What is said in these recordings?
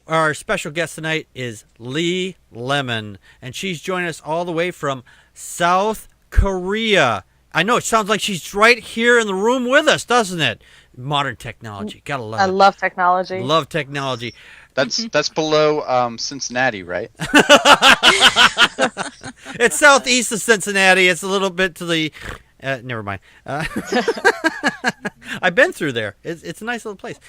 Our special guest tonight is LeeLem0n, and she's joining us all the way from South Korea. I know, it sounds like she's right here in the room with us, doesn't it? Modern technology. Gotta love it. I love technology. Love technology. That's below Cincinnati, right? It's southeast of Cincinnati. It's a little bit to the... never mind. I've been through there. It's a nice little place.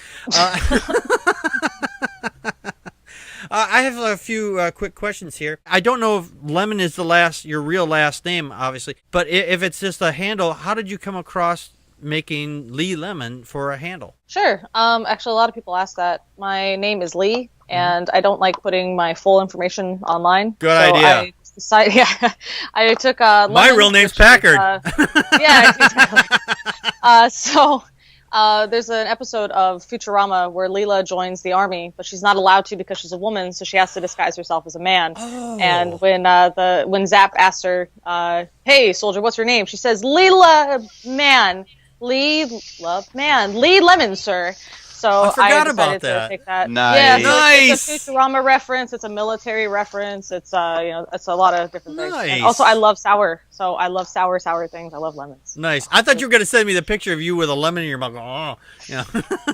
I have a few quick questions here. I don't know if Lemon is your real last name, obviously, but if it's just a handle, how did you come across making LeeLem0n for a handle? Sure. Actually, a lot of people ask that. My name is Lee, and I don't like putting my full information online. Good idea. I took Lemon, my real name's Packard. Yeah, exactly. There's an episode of Futurama where Leela joins the army, but she's not allowed to because she's a woman, so she has to disguise herself as a man. Oh. And when Zap asked her, "Hey, soldier, what's your name?" She says, "LeeLem0n, LeeLem0n, sir." So I forgot decided about that. to take that. Nice. Yeah, so Nice. it's a Futurama reference. It's a military reference. It's it's a lot of different things. Nice. And also, I love sour, so I love sour things. I love lemons. Nice. I thought you were going to send me the picture of you with a lemon in your mouth. Oh, yeah.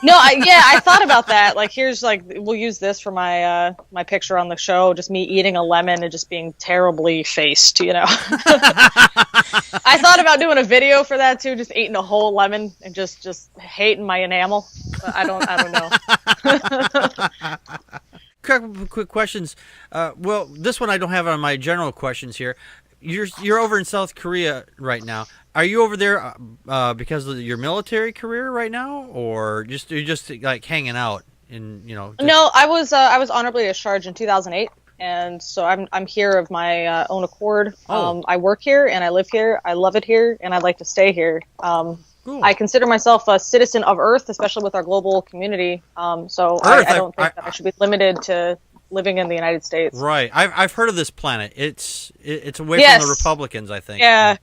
No, I thought about that. We'll use this for my my picture on the show. Just me eating a lemon and just being terribly faced. I thought about doing a video for that too, just eating a whole lemon and just hating my enamel. But I don't know. Couple quick questions. Well, this one I don't have on my general questions here. You're over in South Korea right now. Are you over there because of your military career right now, or you're just like hanging out? No, I was honorably discharged in 2008. And so I'm here of my own accord. Oh. I work here and I live here. I love it here and I'd like to stay here. Cool. I consider myself a citizen of Earth, especially with our global community. So I don't think that I should be limited to living in the United States. Right. I've heard of this planet. It's away from the Republicans, I think. Yeah.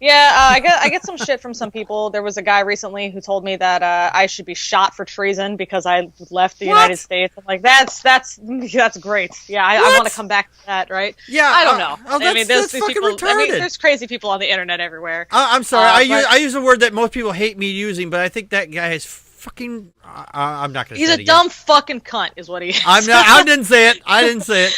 I get some shit from some people. There was a guy recently who told me that I should be shot for treason because I left the United States. I'm like, that's great. Yeah, I want to come back to that, right? Yeah. I don't know. That's fucking retarded. There's crazy people on the internet everywhere. I'm sorry. I use a word that most people hate me using, but I think that guy is fucking. I'm not going to say it again. He's a dumb fucking cunt, is what he is. I didn't say it. I didn't say it.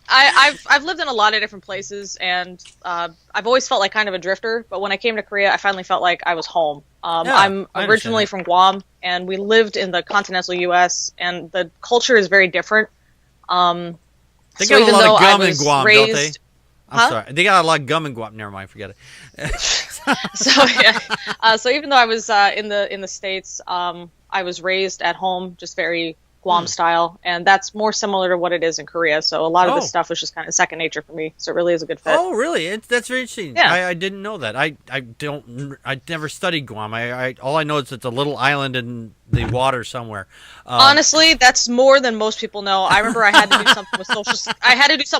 I've lived in a lot of different places, and I've always felt like kind of a drifter. But when I came to Korea, I finally felt like I was home. I'm originally from Guam, and we lived in the continental U.S., and the culture is very different. They got a lot of gum in Guam, don't they? I'm sorry. They got a lot of gum in Guam. Never mind. Forget it. So even though I was in the States, I was raised at home, just very Guam style, and that's more similar to what it is in Korea. So a lot of this stuff was just kind of second nature for me. So it really is a good fit. Oh, really? That's very interesting. Yeah. I didn't know that. I never studied Guam. All I know is it's a little island in the water somewhere. Honestly, that's more than most people know. I remember I had to do something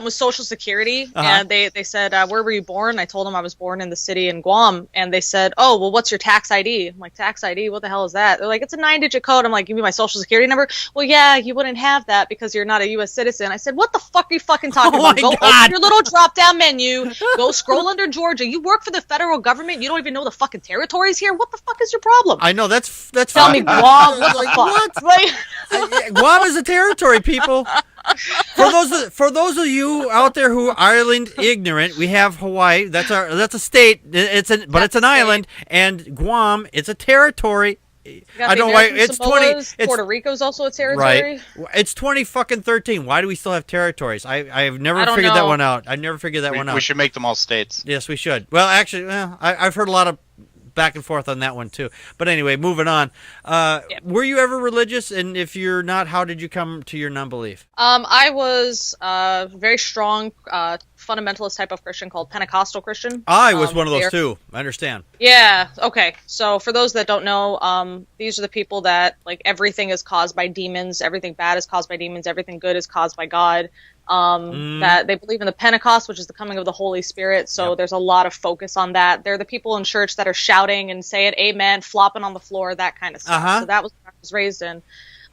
with Social Security, and they said, "Where were you born?" I told them I was born in the city in Guam, and they said, "Oh, well, what's your tax ID?" I'm like, "Tax ID? What the hell is that?" They're like, "It's a 9-digit code." I'm like, "Give me my Social Security number." Well, yeah, you wouldn't have that because you're not a U.S. citizen. I said, "What the fuck are you fucking talking about? Go open your little drop-down menu. Go scroll under Georgia. You work for the federal government. You don't even know the fucking territories here. What the fuck is your problem?" I know that's. Tell me, Guam. What the fuck? Guam is a territory, people. For those of you out there who are island ignorant, we have Hawaii. That's a state. It's an island, and Guam. It's a territory. I don't know why it's 20. Puerto Rico's also a territory. Right. It's 2013. Why do we still have territories? I've never figured that one out. I never figured that one out. We should make them all states. Yes, we should. Well, actually, I've heard a lot of back and forth on that one too. But anyway, moving on. Were you ever religious? And if you're not, how did you come to your non-belief? I was a very strong fundamentalist type of Christian called Pentecostal Christian. I was one of those too. I understand. Yeah. Okay. So for those that don't know, these are the people that like everything is caused by demons. Everything bad is caused by demons. Everything good is caused by God. That they believe in the Pentecost, which is the coming of the Holy Spirit. So there's a lot of focus on that. They're the people in church that are shouting and saying amen, flopping on the floor, that kind of stuff. So that was what I was raised in.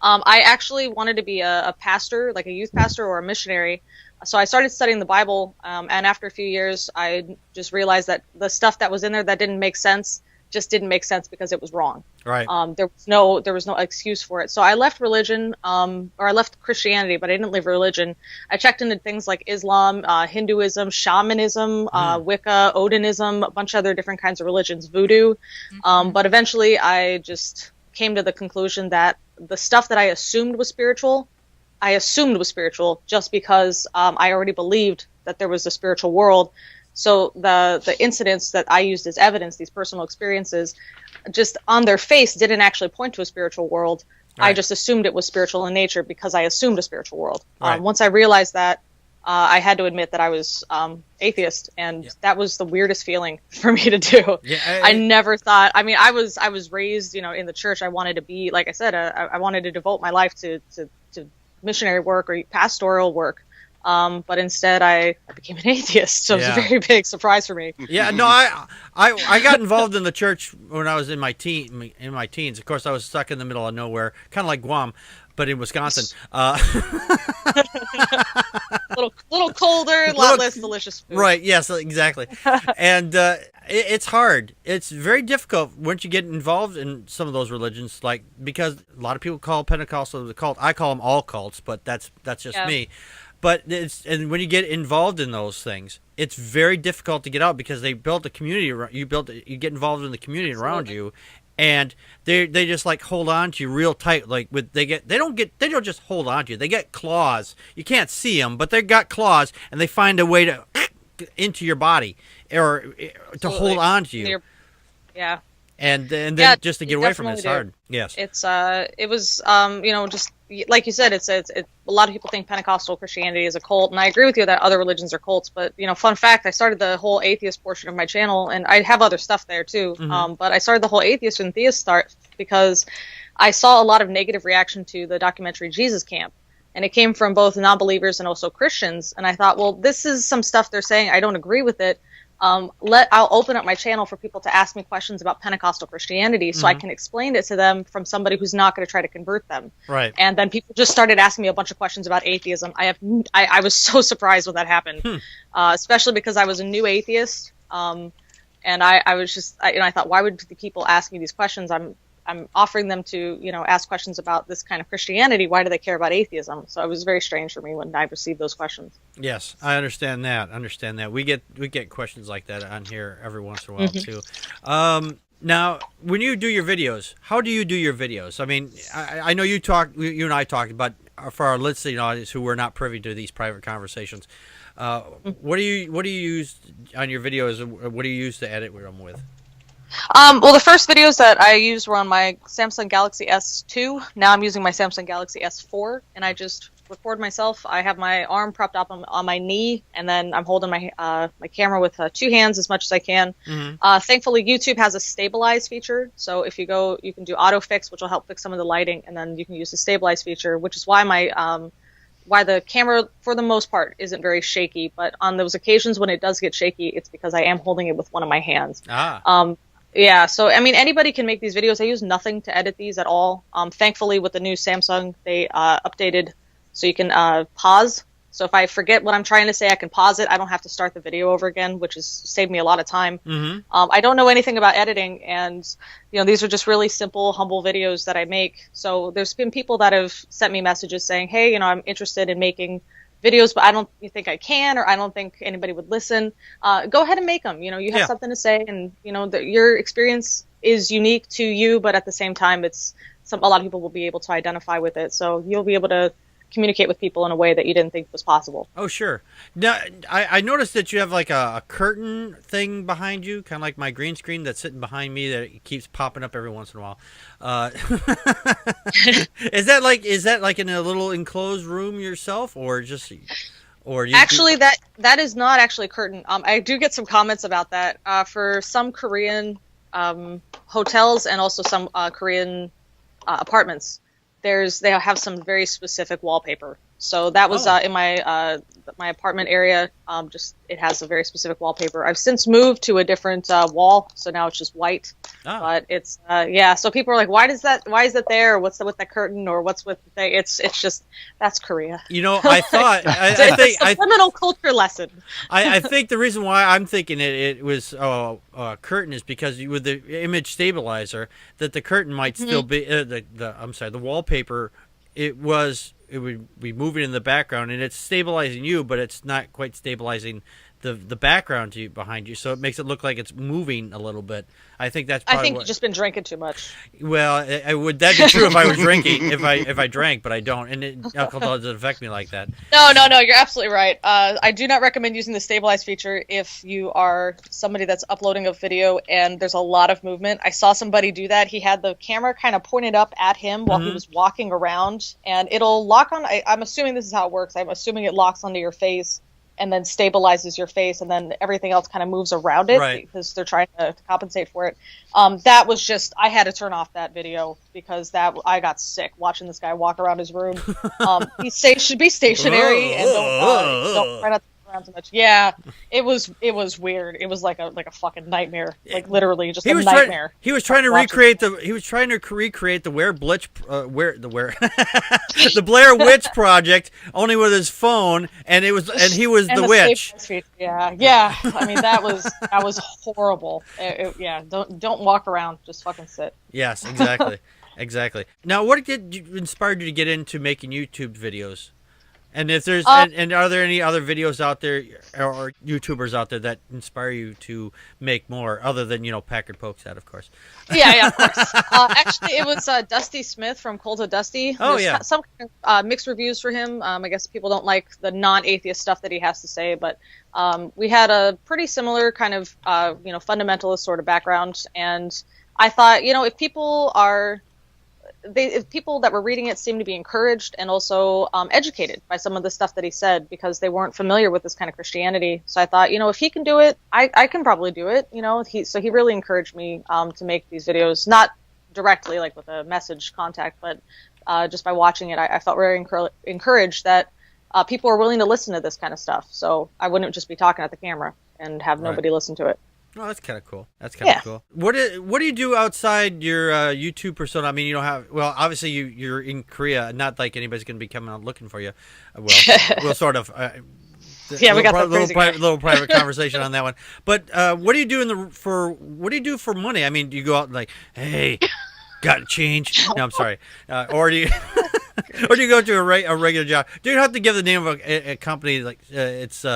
I actually wanted to be a pastor, like a youth pastor or a missionary. So I started studying the Bible, and after a few years, I just realized that the stuff that was in there that didn't make sense just didn't make sense because it was wrong. Right. There was no excuse for it. So I left religion, or I left Christianity, but I didn't leave religion. I checked into things like Islam, Hinduism, shamanism, Wicca, Odinism, a bunch of other different kinds of religions, voodoo. But eventually I just came to the conclusion that the stuff that I assumed was spiritual just because I already believed that there was a spiritual world. So the incidents that I used as evidence, these personal experiences, just on their face didn't actually point to a spiritual world. Right. I just assumed it was spiritual in nature because I assumed a spiritual world. Right. Once I realized that, I had to admit that I was atheist, and that was the weirdest feeling for me to do. Yeah, I never thought. I mean, I was raised, in the church. I wanted to be, like I said, I wanted to devote my life to missionary work or pastoral work. But instead I became an atheist, so it was a very big surprise for me. Yeah, no, I got involved in the church when I was in my teens. Of course, I was stuck in the middle of nowhere, kind of like Guam, but in Wisconsin. little colder, a lot less delicious food. Right, yes, exactly. And it's hard. It's very difficult once you get involved in some of those religions, because a lot of people call Pentecostal the cult. I call them all cults, but that's just me. But and when you get involved in those things, it's very difficult to get out because they built a community. You get involved in the community around you, and they just hold on to you real tight. They don't just hold on to you. They get claws. You can't see them, but they got claws, and they find a way to into your body or to hold on to you. Yeah. And then just to get away from it's hard. Yes. It was just like you said, it's a lot of people think Pentecostal Christianity is a cult, and I agree with you that other religions are cults. But fun fact, I started the whole atheist portion of my channel, and I have other stuff there too. But I started the whole atheist and theist start because I saw a lot of negative reaction to the documentary Jesus Camp, and it came from both non-believers and also Christians. And I thought, well, this is some stuff they're saying. I don't agree with it. I'll open up my channel for people to ask me questions about Pentecostal Christianity so I can explain it to them from somebody who's not going to try to convert them. Right. And then people just started asking me a bunch of questions about atheism. I was so surprised when that happened, especially because I was a new atheist. And I was just, I thought, why would the people ask me these questions? I'm offering them to, ask questions about this kind of Christianity. Why do they care about atheism? So it was very strange for me when I received those questions. Yes, I understand that. We get questions like that on here every once in a while too. Now, when you do your videos, how do you do your videos? I mean, I know you and I talked about, for our listening audience who were not privy to these private conversations, what do you use on your videos? What do you use to edit them with? Well, the first videos that I used were on my Samsung Galaxy S2. Now I'm using my Samsung Galaxy S4, and I just record myself. I have my arm propped up on my knee, and then I'm holding my my camera with 2 hands as much as I can. Thankfully, YouTube has a stabilize feature, so if you go, you can do auto fix, which will help fix some of the lighting, and then you can use the stabilize feature, which is why why the camera, for the most part, isn't very shaky. But on those occasions when it does get shaky, it's because I am holding it with one of my hands. Yeah, so I mean, anybody can make these videos. I use nothing to edit these at all. Thankfully, with the new Samsung, they updated so you can pause. So if I forget what I'm trying to say, I can pause it. I don't have to start the video over again, which has saved me a lot of time. I don't know anything about editing, and these are just really simple, humble videos that I make. So there's been people that have sent me messages saying, hey, I'm interested in making videos, but I don't think I can, or I don't think anybody would listen. Go ahead and make them. You have something to say, and your experience is unique to you, but at the same time, a lot of people will be able to identify with it. So you'll be able to communicate with people in a way that you didn't think was possible. Oh, sure. Now, I noticed that you have like a curtain thing behind you, kind of like my green screen that's sitting behind me that keeps popping up every once in a while. Is that like in a little enclosed room yourself, or just, or you actually that is not actually a curtain. I do get some comments about that for some Korean hotels and also some Korean apartments. They have some very specific wallpaper. So that was in my apartment area. it has a very specific wallpaper. I've since moved to a different wall, so now it's just white. Oh. But it's so people are like, why is that there? What's with the curtain, or what's with the thing? It's just, that's Korea. You know, I thought I think it's a subliminal culture lesson. I think the reason why I'm thinking it was curtain is because with the image stabilizer, that the curtain might still be the wallpaper. It would be moving in the background, and it's stabilizing you, but it's not quite stabilizing the background behind you, so it makes it look like it's moving a little bit. I think that's probably I think you've just been drinking too much. Well, that'd be true if I was drinking, if I drank, but I don't, and alcohol doesn't affect me like that. No, you're absolutely right. I do not recommend using the stabilize feature if you are somebody that's uploading a video and there's a lot of movement. I saw somebody do that. He had the camera kind of pointed up at him while he was walking around, and it'll lock on. I'm assuming this is how it works. I'm assuming it locks onto your face and then stabilizes your face, and then everything else kind of moves around it, right, because they're trying to compensate for it. That was just, I had to turn off that video because I got sick watching this guy walk around his room. He should be stationary and don't try not to move around too much. Yeah, it was weird. It was like a fucking nightmare, like literally just a nightmare. He was trying to recreate the the Blair Witch Project, only with his phone, and he was the witch. Yeah. I mean, that was horrible. Don't walk around. Just fucking sit. Yes, exactly. Now, what inspired you to get into making YouTube videos? And if there's and are there any other videos out there or YouTubers out there that inspire you to make more, other than Packard Pokes At, of course? Yeah, of course. Actually, it was Dusty Smith from Cult of Dusty. Oh, There's some mixed reviews for him. I guess people don't like the non-atheist stuff that he has to say, but we had a pretty similar kind of fundamentalist sort of background, and I thought, if people that were reading it seemed to be encouraged and also educated by some of the stuff that he said, because they weren't familiar with this kind of Christianity. So I thought, if he can do it, I can probably do it. So he really encouraged me to make these videos, not directly like with a message contact, but just by watching it, I felt very encouraged that people are willing to listen to this kind of stuff. So I wouldn't just be talking at the camera and have nobody listen to it. Oh, that's kind of cool. Cool. What do you do outside your YouTube persona? I mean, you don't have. Well, obviously you're in Korea. Not like anybody's going to be coming out looking for you. We'll sort of. We got the little private conversation on that one. But what do you do what do you do for money? I mean, do you go out and like, hey, got change? No, I'm sorry. Or do you? Or do you go to a regular job? Do you have to give the name of a company like it's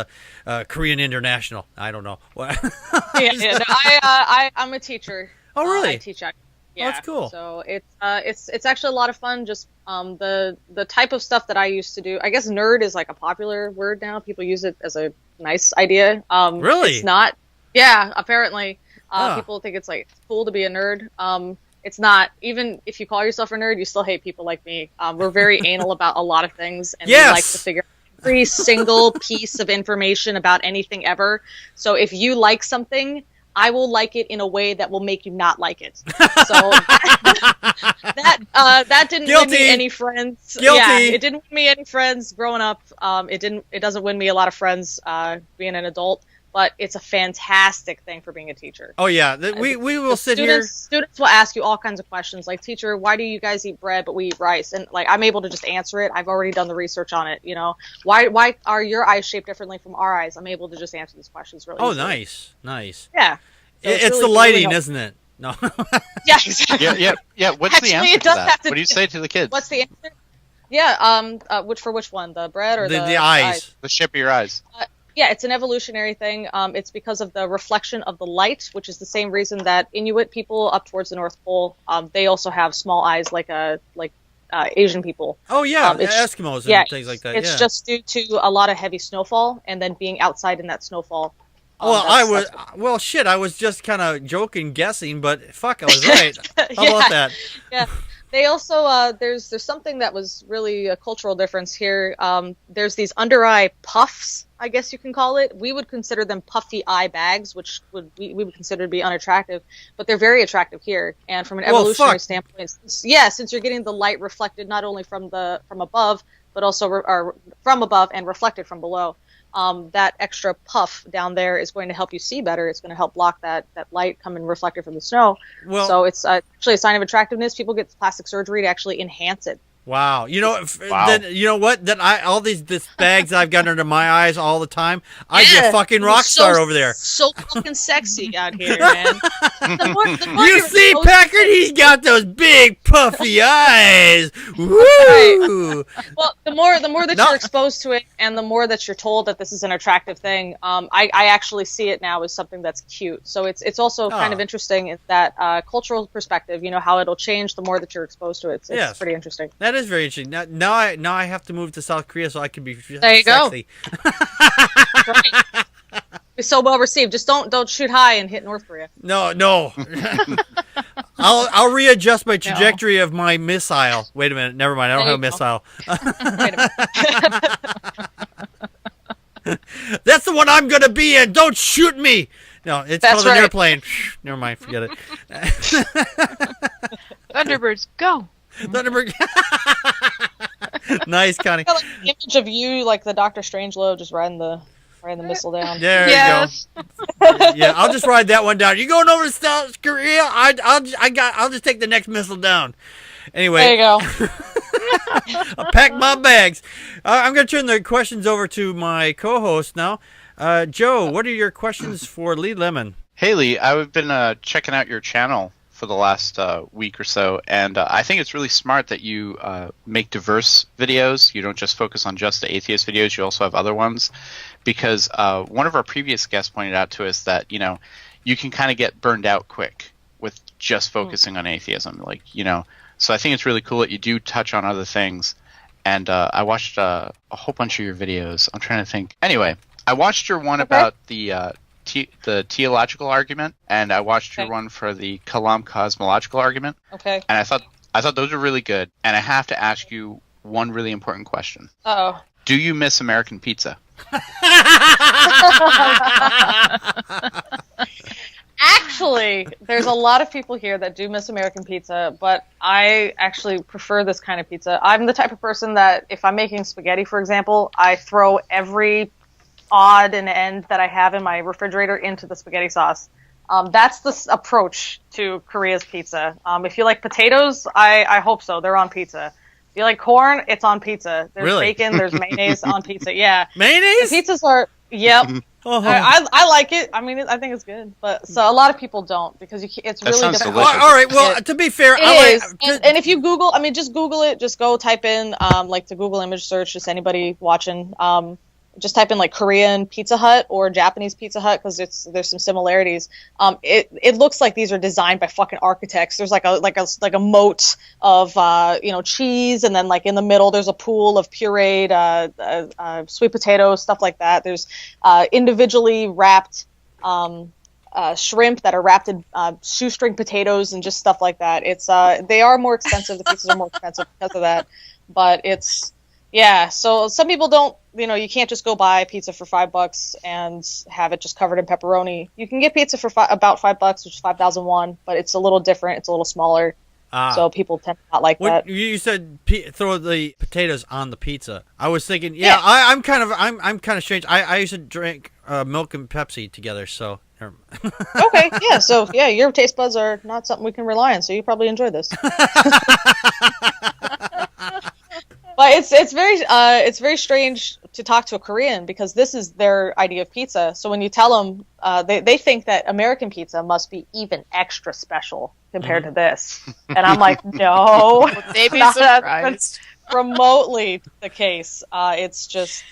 Korean International? I don't know. I'm a teacher. Oh, really? I teach. Yeah, that's cool. So it's actually a lot of fun. Just the type of stuff that I used to do. I guess nerd is like a popular word now. People use it as a nice idea. Really? It's not. Yeah, apparently. People think it's like cool to be a nerd. It's not. Even if you call yourself a nerd, you still hate people like me. We're very anal about a lot of things, and we like to figure out every single piece of information about anything ever. So if you like something, I will like it in a way that will make you not like it. So that didn't win me any friends. Guilty. Yeah, it didn't win me any friends growing up. It doesn't win me a lot of friends being an adult. But it's a fantastic thing for being a teacher. Oh, yeah. We will sit here. Students will ask you all kinds of questions, like, teacher, why do you guys eat bread but we eat rice? And, like, I'm able to just answer it. I've already done the research on it, Why are your eyes shaped differently from our eyes? I'm able to just answer these questions really easily. Nice. Yeah. So it's really, the lighting, really isn't it? No. Yeah, exactly. Yeah. What's the answer to that? What do you say to the kids? What's the answer? Yeah, which one? The bread or the eyes? The shape of your eyes. Yeah, it's an evolutionary thing. It's because of the reflection of the light, which is the same reason that Inuit people up towards the North Pole, they also have small eyes like Asian people. Oh, yeah, Eskimos and things like that. It's just due to a lot of heavy snowfall and then being outside in that snowfall. I was just kind of joking, guessing, but fuck, I was right. How about that? Yeah. They also, there's something that was really a cultural difference here. There's these under-eye puffs, I guess you can call it. We would consider them puffy eye bags, which we would consider to be unattractive, but they're very attractive here. And from an evolutionary standpoint, since you're getting the light reflected not only from above, but also from above and reflected from below. that extra puff down there is going to help you see better. It's going to help block that light coming reflected from the snow. Well, so it's actually a sign of attractiveness. People get plastic surgery to actually enhance it. Wow. Then, you know what? Then all these bags I've got under my eyes all the time, I'd be a fucking rock star over there. So fucking sexy out here, man. The more you see, Packard? He's got those big puffy eyes. Woo! Right. Well, the more that you're exposed to it, and the more that you're told that this is an attractive thing, I actually see it now as something that's cute. So it's also kind of interesting in that cultural perspective. You know how it'll change the more that you're exposed to it. It's pretty interesting. That is very interesting. Now I have to move to South Korea so I can be sexy. There you go. Right. It's so well received. Just don't shoot high and hit North Korea. No. I'll readjust my trajectory of my missile. Wait a minute. Never mind. I don't have a missile. Wait a minute. That's the one I'm gonna be in. Don't shoot me. No, it's called an airplane. Never mind. Forget it. Thunderbirds, go. Thunderbird. Nice, Connie. Like the image of you, like the Dr. Strangelove, just riding the missile down. There you go. Yeah, I'll just ride that one down. You going over to South Korea? I'll just take the next missile down. Anyway, there you go. I'll pack my bags. I'm going to turn the questions over to my co-host now. Joe, what are your questions for LeeLem0n? Hey, Lee, I've been checking out your channel for the last week or so, and I think it's really smart that you make diverse videos. You don't just focus on just the atheist videos, you also have other ones, because one of our previous guests pointed out to us that, you can kind of get burned out quick with just focusing on atheism, so I think it's really cool that you do touch on other things. And I watched a whole bunch of your videos. I'm trying to think. Anyway, I watched your one about the teleological argument, and I watched your one for the Kalam cosmological argument. Okay. And I thought those were really good. And I have to ask you one really important question. Uh-oh. Do you miss American pizza? Actually, there's a lot of people here that do miss American pizza, but I actually prefer this kind of pizza. I'm the type of person that if I'm making spaghetti, for example, I throw every odd and end that I have in my refrigerator into the spaghetti sauce. That's the approach to Korea's pizza. If you like potatoes, I hope so. They're on pizza. If you like corn, it's on pizza. There's bacon, there's mayonnaise on pizza. Yeah. Mayonnaise? The pizzas are, yep. I like it. I mean, I think it's good. But so a lot of people don't because it's really difficult. All right. Well, to be fair, and if you Google, just Google it. Just go type in like the Google image search. Just anybody watching. Just type in like Korean Pizza Hut or Japanese Pizza Hut because there's some similarities. It looks like these are designed by fucking architects. There's like a moat of cheese, and then like in the middle there's a pool of pureed sweet potatoes, stuff like that. There's individually wrapped shrimp that are wrapped in shoestring potatoes and just stuff like that. It's they are more expensive. The pizzas are more expensive because of that, but it's. Yeah, so some people don't, you can't just go buy pizza for $5 and have it just covered in pepperoni. You can get pizza for about $5, which is 5,000 won, but it's a little different. It's a little smaller. So people tend to not like that. You said throw the potatoes on the pizza. I was thinking, I'm kind of strange. I used to drink milk and Pepsi together, so. Okay, yeah, so your taste buds are not something we can rely on, so you probably enjoy this. But it's very strange to talk to a Korean because this is their idea of pizza. So when you tell them, they think that American pizza must be even extra special compared to this, and I'm like, no, they'd be surprised. Remotely the case. It's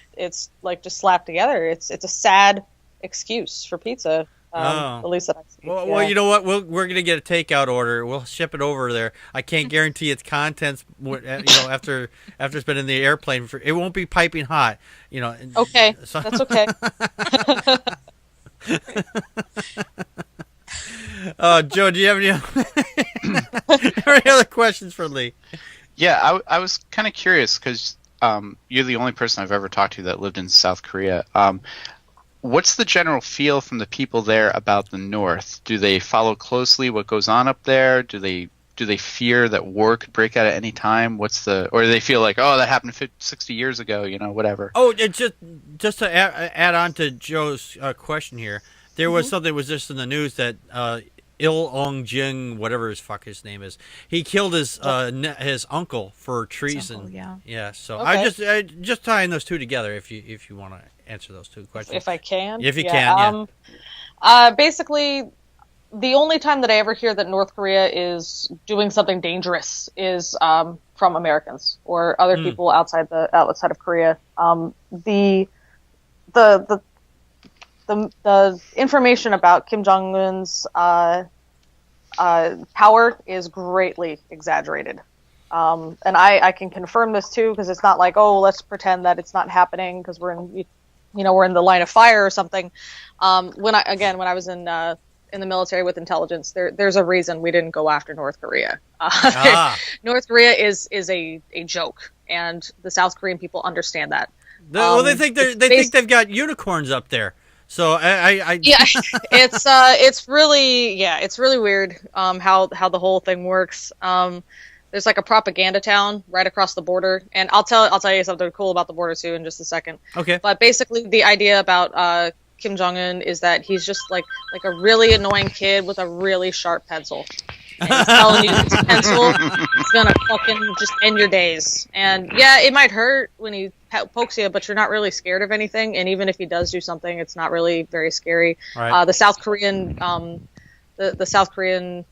like just slapped together. It's a sad excuse for pizza. At least that I see. Well, you know what? We're gonna get a takeout order. We'll ship it over there. I can't guarantee its contents. After it's been in the airplane, it won't be piping hot. Okay, so. That's okay. Joe, do you have any other questions for Lee? Yeah, I was kind of curious because you're the only person I've ever talked to that lived in South Korea. What's the general feel from the people there about the North? Do they follow closely what goes on up there? Do they do they fear that war could break out at any time? Or do they feel like, oh, that happened 60 years ago, whatever? Oh, it's just to add on to Joe's question here, there was something that was just in the news that Il-ong-jing, whatever his name is, he killed his uncle for treason. Yeah. So okay. I just tying those two together. If you want to answer those two questions, if I can, if you can, yeah. Basically, the only time that I ever hear that North Korea is doing something dangerous is from Americans or other people outside of Korea. The information about Kim Jong-un's power is greatly exaggerated. And I can confirm this too, because it's not like, oh, let's pretend that it's not happening because we're in the line of fire or something. When I was in the military with intelligence, there's a reason we didn't go after North Korea. North Korea is a joke, and the South Korean people understand that. They think they've got unicorns up there. So it's really weird how the whole thing works. There's like a propaganda town right across the border, and I'll tell you something cool about the border too in just a second. Okay. But basically, the idea about Kim Jong-un is that he's just like a really annoying kid with a really sharp pencil. And he's telling you this pencil is gonna fucking just end your days. And yeah, it might hurt when he pokes you, but you're not really scared of anything. And even if he does do something, it's not really very scary. Right. The South Korean, the South Korean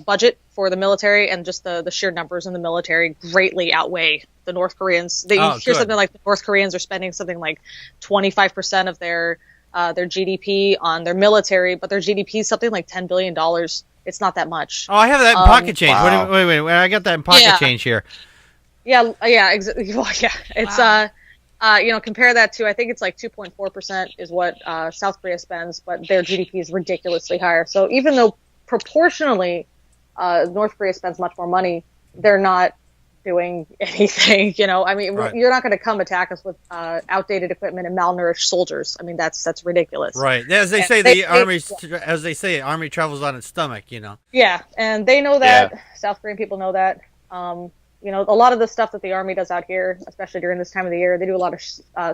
budget for the military and just the sheer numbers in the military greatly outweigh the North Koreans. You hear something like the North Koreans are spending something like 25% of their GDP on their military, but their GDP is something like $10 billion. It's not that much. Oh, I have that in pocket change. Wow. Wait, I got that in pocket change here. Yeah, exactly. Well, yeah, it's compare that to, I think it's like 2.4% is what South Korea spends, but their GDP is ridiculously higher. So even though proportionally North Korea spends much more money, they're not doing anything. I mean, right. You're not going to come attack us with outdated equipment and malnourished soldiers. I mean, that's ridiculous. Right. As they say, army travels on its stomach. Yeah, and they know that. Yeah. South Korean people know that. A lot of the stuff that the army does out here, especially during this time of the year, they do a lot of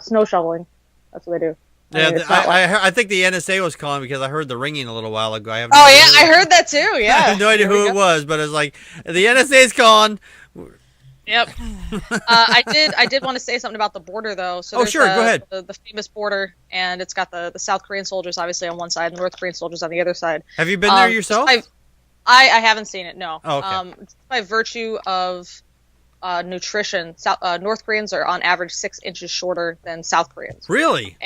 snow shoveling. That's what they do. I think the NSA was calling because I heard the ringing a little while ago. I heard that too. Yeah. I have no idea who it was, but it's like the NSA is calling. Yep. I did want to say something about the border though. So sure, go ahead. The famous border, and it's got the South Korean soldiers obviously on one side and the North Korean soldiers on the other side. Have you been there yourself? I haven't seen it. No. Oh, okay. By virtue of nutrition, North Koreans are on average 6 inches shorter than South Koreans. Really?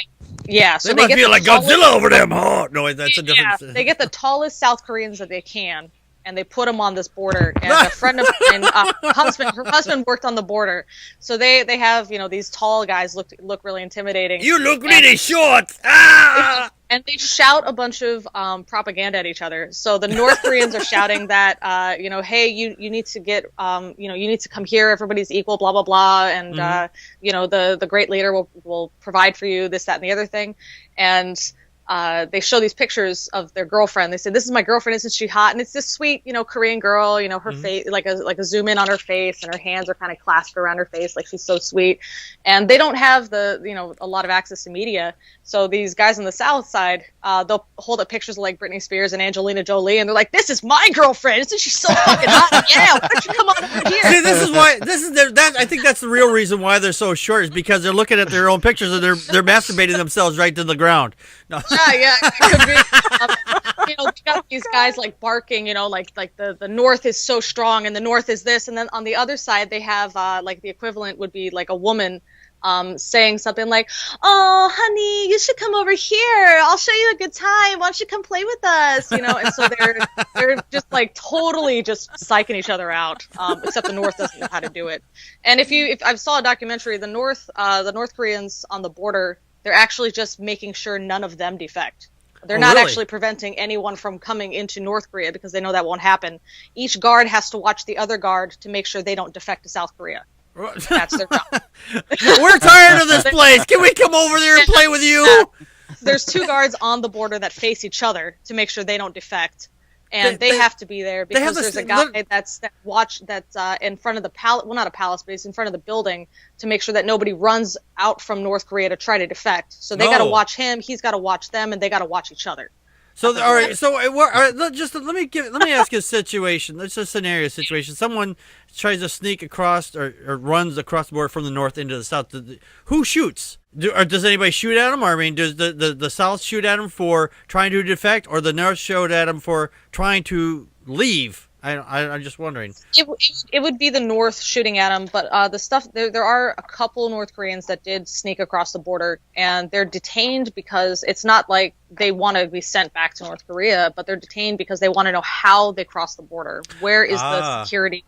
Yeah. So they must feel like Godzilla over them. Oh no, that's a different. Yeah, they get the tallest South Koreans that they can, and they put them on this border. And a friend of mine, her husband worked on the border, so they have these tall guys look really intimidating. You look really short. Ah! And they shout a bunch of propaganda at each other. So the North Koreans are shouting that, hey, you need to get, you need to come here. Everybody's equal, blah, blah, blah. And, the great leader will provide for you this, that, and the other thing. And they show these pictures of their girlfriend. They say, this is my girlfriend. Isn't she hot? And it's this sweet, Korean girl, her face, like a zoom in on her face, and her hands are kind of clasped around her face. Like she's so sweet. And they don't have a lot of access to media. So these guys on the South side, they'll hold up pictures of like Britney Spears and Angelina Jolie, and they're like, "This is my girlfriend. Isn't she so fucking hot? Yeah, why don't you come on over here?" See, I think that's the real reason why they're so short is because they're looking at their own pictures and they're masturbating themselves right to the ground. No. Yeah, it could be. We got these guys like barking, like the North is so strong and the North is this, and then on the other side they have like the equivalent would be like a woman. Saying something like, "Oh, honey, you should come over here. I'll show you a good time. Why don't you come play with us?" And so they're just like totally just psyching each other out. Except the North doesn't know how to do it. And if I saw a documentary, the North Koreans on the border, they're actually just making sure none of them defect. They're not actually preventing anyone from coming into North Korea because they know that won't happen. Each guard has to watch the other guard to make sure they don't defect to South Korea. That's their job. We're tired of this place. Can we come over there and play with you? There's 2 guards on the border that face each other to make sure they don't defect. And they have to be there because this there's a guy that's in front of the palace. Well, not a palace, but he's in front of the building to make sure that nobody runs out from North Korea to try to defect. So they got to watch him. He's got to watch them, and they got to watch each other. So all right. So all right, just let me ask you a situation. Let's a scenario situation. Someone tries to sneak across or runs across the border from the north into the south. Who shoots? Does anybody shoot at him? Or I mean, does the South shoot at him for trying to defect, or the North shoot at him for trying to leave? I'm just wondering. It would be the North shooting at him, but the stuff there are a couple North Koreans that did sneak across the border, and they're detained because it's not like they want to be sent back to North Korea, but they're detained because they want to know how they crossed the border. Where is the security?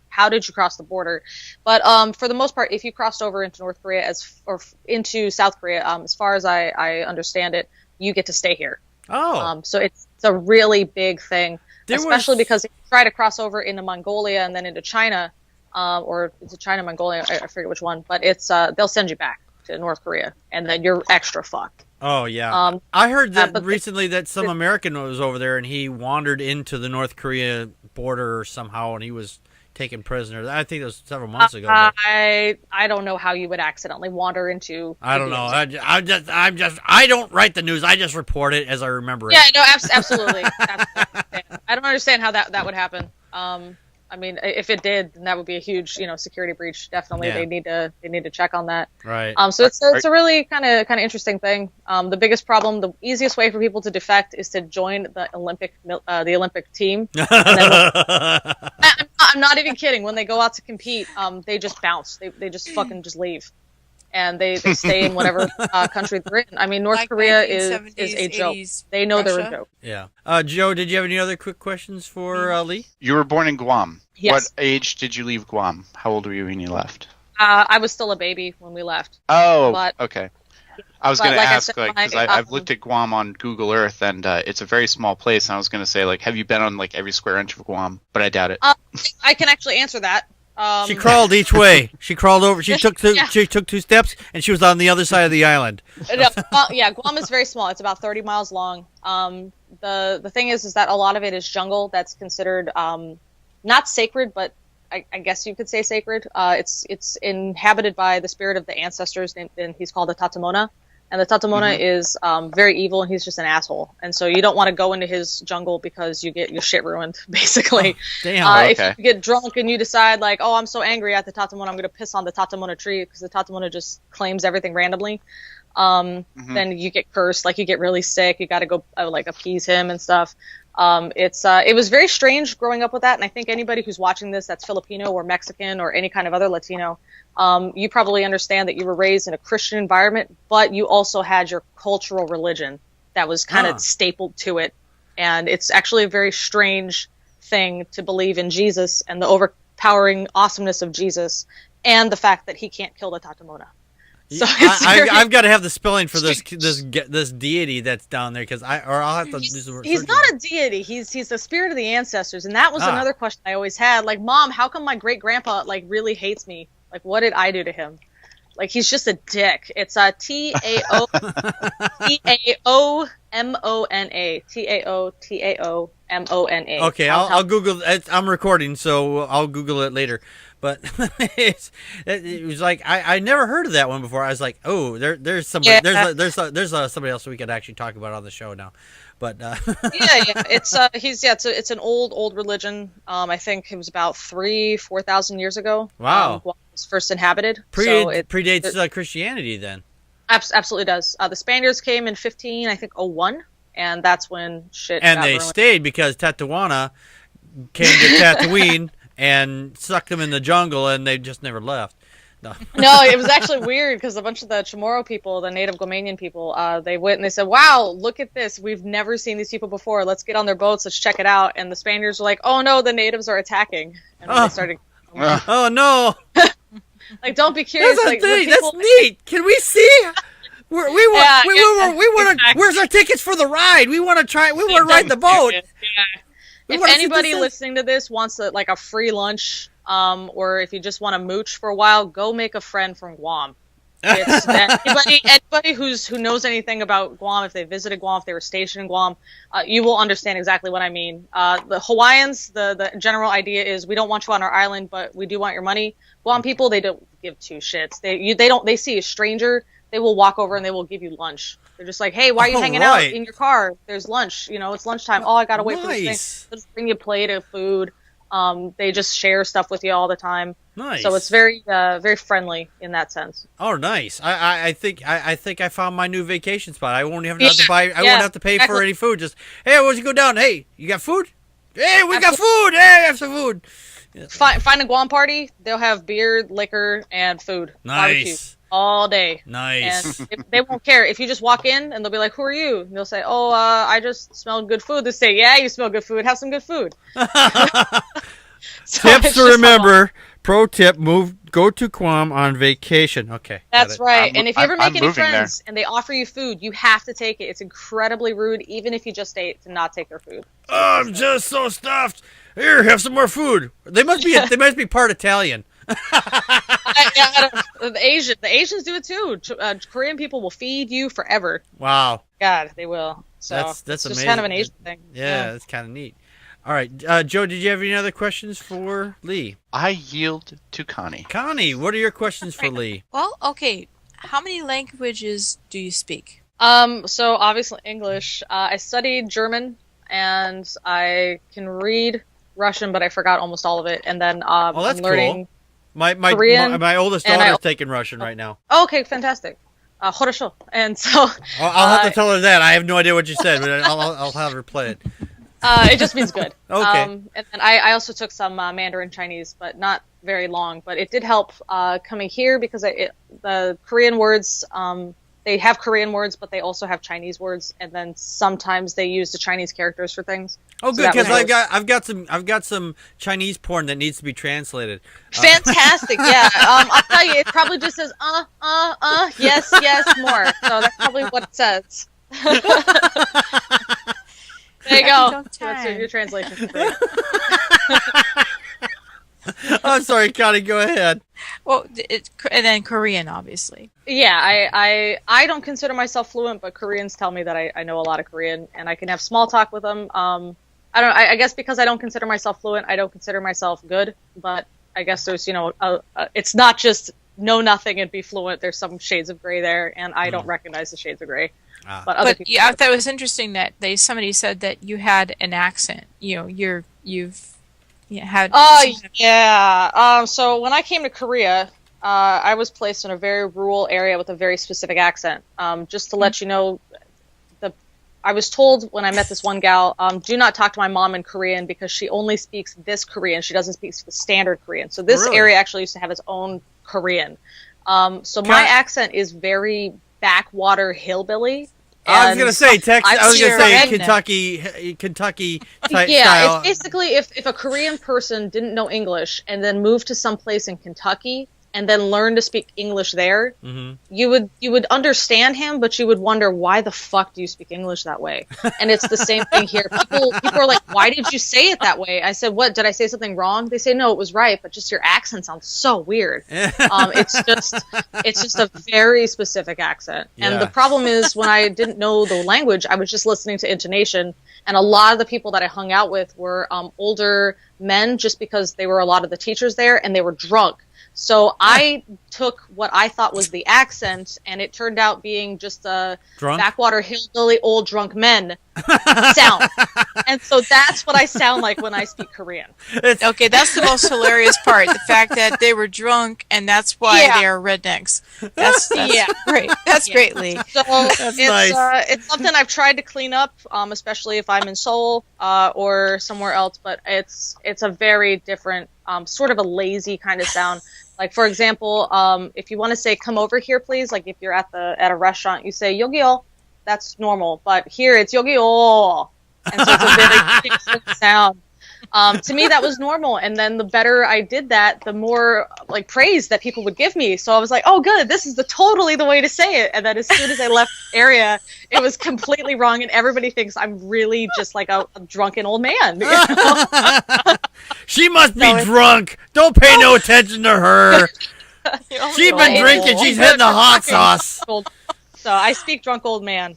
How did you cross the border? But for the most part, if you crossed over into North Korea or into South Korea, as far as I understand it, you get to stay here. So it's a really big thing, especially because if you try to cross over into Mongolia and then into China, or is it China, Mongolia? I forget which one, but it's they'll send you back to North Korea, and then you're extra fucked. Oh yeah, I heard that recently that some American was over there and he wandered into the North Korea border somehow, and he was taken prisoner. I think it was several months ago. I don't know how you would accidentally wander into. I don't know. I don't write the news. I just report it as I remember it. Yeah, no, absolutely. Absolutely. I don't understand how that would happen. I mean, if it did, then that would be a huge, security breach. Definitely, they need to check on that. Right. So it's a really kind of interesting thing. The biggest problem, the easiest way for people to defect is to join the Olympic team. I'm not even kidding. When they go out to compete, they just bounce. They just fucking just leave, and they stay in whatever country they're in. I mean, North Korea is a joke. They know they're a joke. Yeah. Joe, did you have any other quick questions for Lee? You were born in Guam. Yes. What age did you leave Guam? How old were you when you left? I was still a baby when we left. Oh, but, okay. I was going to ask, because I've looked at at Guam on Google Earth, and it's a very small place, and I was going to say, have you been on, every square inch of Guam? But I doubt it. I can actually answer that. She crawled each way. She crawled over. She took two steps, and she was on the other side of the island. Guam is very small. It's about 30 miles long. The thing is that a lot of it is jungle that's considered not sacred, but I guess you could say sacred. It's inhabited by the spirit of the ancestors, and he's called the Tatamona. And the Tatamona is very evil, and he's just an asshole. And so you don't want to go into his jungle because you get your shit ruined, basically. Damn. If you get drunk and you decide, I'm so angry at the Tatamona, I'm going to piss on the Tatamona tree, because the Tatamona just claims everything randomly. Then you get cursed, you get really sick. You got to go appease him and stuff. It was very strange growing up with that, and I think anybody who's watching this that's Filipino or Mexican or any kind of other Latino, you probably understand that you were raised in a Christian environment, but you also had your cultural religion that was kind of stapled to it, and it's actually a very strange thing to believe in Jesus and the overpowering awesomeness of Jesus, and the fact that he can't kill the Tatamona. So I've got to have the spelling for this deity that's down there, I'll have to. He's not a deity. He's the spirit of the ancestors, and that was another question I always had. Mom, how come my great grandpa really hates me? What did I do to him? He's just a dick. It's Taotomona. Okay, I'll Google it. I'm recording, so I'll Google it later. But it was I never heard of that one before. I was like, oh, there's somebody, there's somebody else we could actually talk about on the show now. But it's an old religion. I think it was about 3,000-4,000 years ago. Wow. Guam was first inhabited. Predates Christianity then. Absolutely does. The Spaniards came in 1501, and that's when shit. And got they ruined. stayed because Tatawana came to Tatooine and sucked them in the jungle, and they just never left. No, it was actually weird because a bunch of the Chamorro people, the native Guamanian people, they went and they said, wow, look at this. We've never seen these people before. Let's get on their boats. Let's check it out. And the Spaniards were like, oh, no, the natives are attacking. And they started... Oh, no. Don't be curious. That's neat. Can we see? We want to... Where's our tickets for the ride? We want to try... We want to ride the boat. Yeah. If anybody listening to this wants a free lunch, or if you just want to mooch for a while, go make a friend from Guam. It's anybody who knows anything about Guam, if they visited Guam, if they were stationed in Guam, you will understand exactly what I mean. The Hawaiians, the general idea is we don't want you on our island, but we do want your money. Guam people, they don't give two shits. They see a stranger, they will walk over and they will give you lunch. They're just like, hey, why are you hanging out in your car? There's lunch. It's lunchtime. Oh, I gotta wait for this thing. They'll just bring you a plate of food. They just share stuff with you all the time. Nice. So it's very, very friendly in that sense. Oh, nice. I think I found my new vacation spot. I won't have to buy. I won't have to pay for any food. Just, hey, where'd you go down? Hey, you got food? Hey, we got food. Hey, have some food. Yeah. Find a Guam party. They'll have beer, liquor, and food. Nice. Barbecue all day. Nice. And they won't care if you just walk in and they'll be like, "Who are you?" And they'll say, "Oh, I just smelled good food." They say, "Yeah, you smell good food. Have some good food." Tips to remember. Pro tip: go to Guam on vacation. Okay. That's right. And if you ever make any friends and they offer you food, you have to take it. It's incredibly rude, even if you just ate, to not take their food. Oh, I'm just so stuffed. Here, have some more food. They must be part Italian. The Asians do it too. Korean people will feed you forever. Wow. God, they will. So that's it's amazing. just kind of an Asian thing. Yeah, that's kind of neat. All right, Joe, did you have any other questions for Lee? I yield to Connie. Connie, what are your questions for Lee? Well, okay. How many languages do you speak? So obviously English. I studied German, and I can read Russian, but I forgot almost all of it. And then that's I'm learning cool. My Korean. My oldest daughter is taking Russian right now. Oh, okay, fantastic. Хорошо. And so I'll have to tell her that. I have no idea what you said, but I'll have her play it. It just means good. Okay. And then I also took some Mandarin Chinese, but not very long. But it did help coming here because the Korean words, they have Korean words, but they also have Chinese words, and then sometimes they use the Chinese characters for things. Oh, good, because I've got some Chinese porn that needs to be translated. Fantastic, yeah. I'll tell you, it probably just says yes, more. So that's probably what it says. There you go. That's your translation for free. I'm sorry, Connie, go ahead. Well, and then Korean, obviously. Yeah, I don't consider myself fluent, but Koreans tell me that I know a lot of Korean, and I can have small talk with them. I guess because I don't consider myself fluent, I don't consider myself good, but I guess there's, it's not just know nothing and be fluent. There's some shades of gray there, and I don't recognize the shades of gray. But other people I thought it was interesting that somebody said that you had an accent. You've had. Oh, yeah. So when I came to Korea, I was placed in a very rural area with a very specific accent. Just to let you know, I was told when I met this one gal, do not talk to my mom in Korean because she only speaks this Korean. She doesn't speak the standard Korean. So this area actually used to have its own Korean. So my accent is very backwater hillbilly. I was gonna say Texas. I was gonna say Kentucky type style. It's basically if a Korean person didn't know English and then moved to some place in Kentucky and then learned to speak English there, you would understand him, but you would wonder, why the fuck do you speak English that way? And it's the same thing here. People are like, why did you say it that way? I said, what, did I say something wrong? They say, no, it was right, but just your accent sounds so weird. It's just a very specific accent. And the problem is, when I didn't know the language, I was just listening to intonation. And a lot of the people that I hung out with were older men, just because they were a lot of the teachers there, and they were drunk. So I took what I thought was the accent, and it turned out being just a backwater hillbilly old drunk men sound. And so that's what I sound like when I speak Korean. Okay, that's the most hilarious part. The fact that they were drunk, and that's why they are rednecks. That's great. That's great, Lee. So it's something I've tried to clean up, especially if I'm in Seoul or somewhere else. But it's a very different, sort of a lazy kind of sound. Like, for example, if you want to say "come over here, please," like if you're at a restaurant, you say "여기요." That's normal, but here it's "여기요," and so it's a very different sound. To me, that was normal, and then the better I did that, the more like praise that people would give me. So I was like, "Oh, good, this is totally the way to say it." And then as soon as I left the area, it was completely wrong, and everybody thinks I'm really just like a drunken old man. You know? She must be drunk. Don't pay no attention to her. She's been drinking. She's hitting the hot sauce. So I speak drunk old man.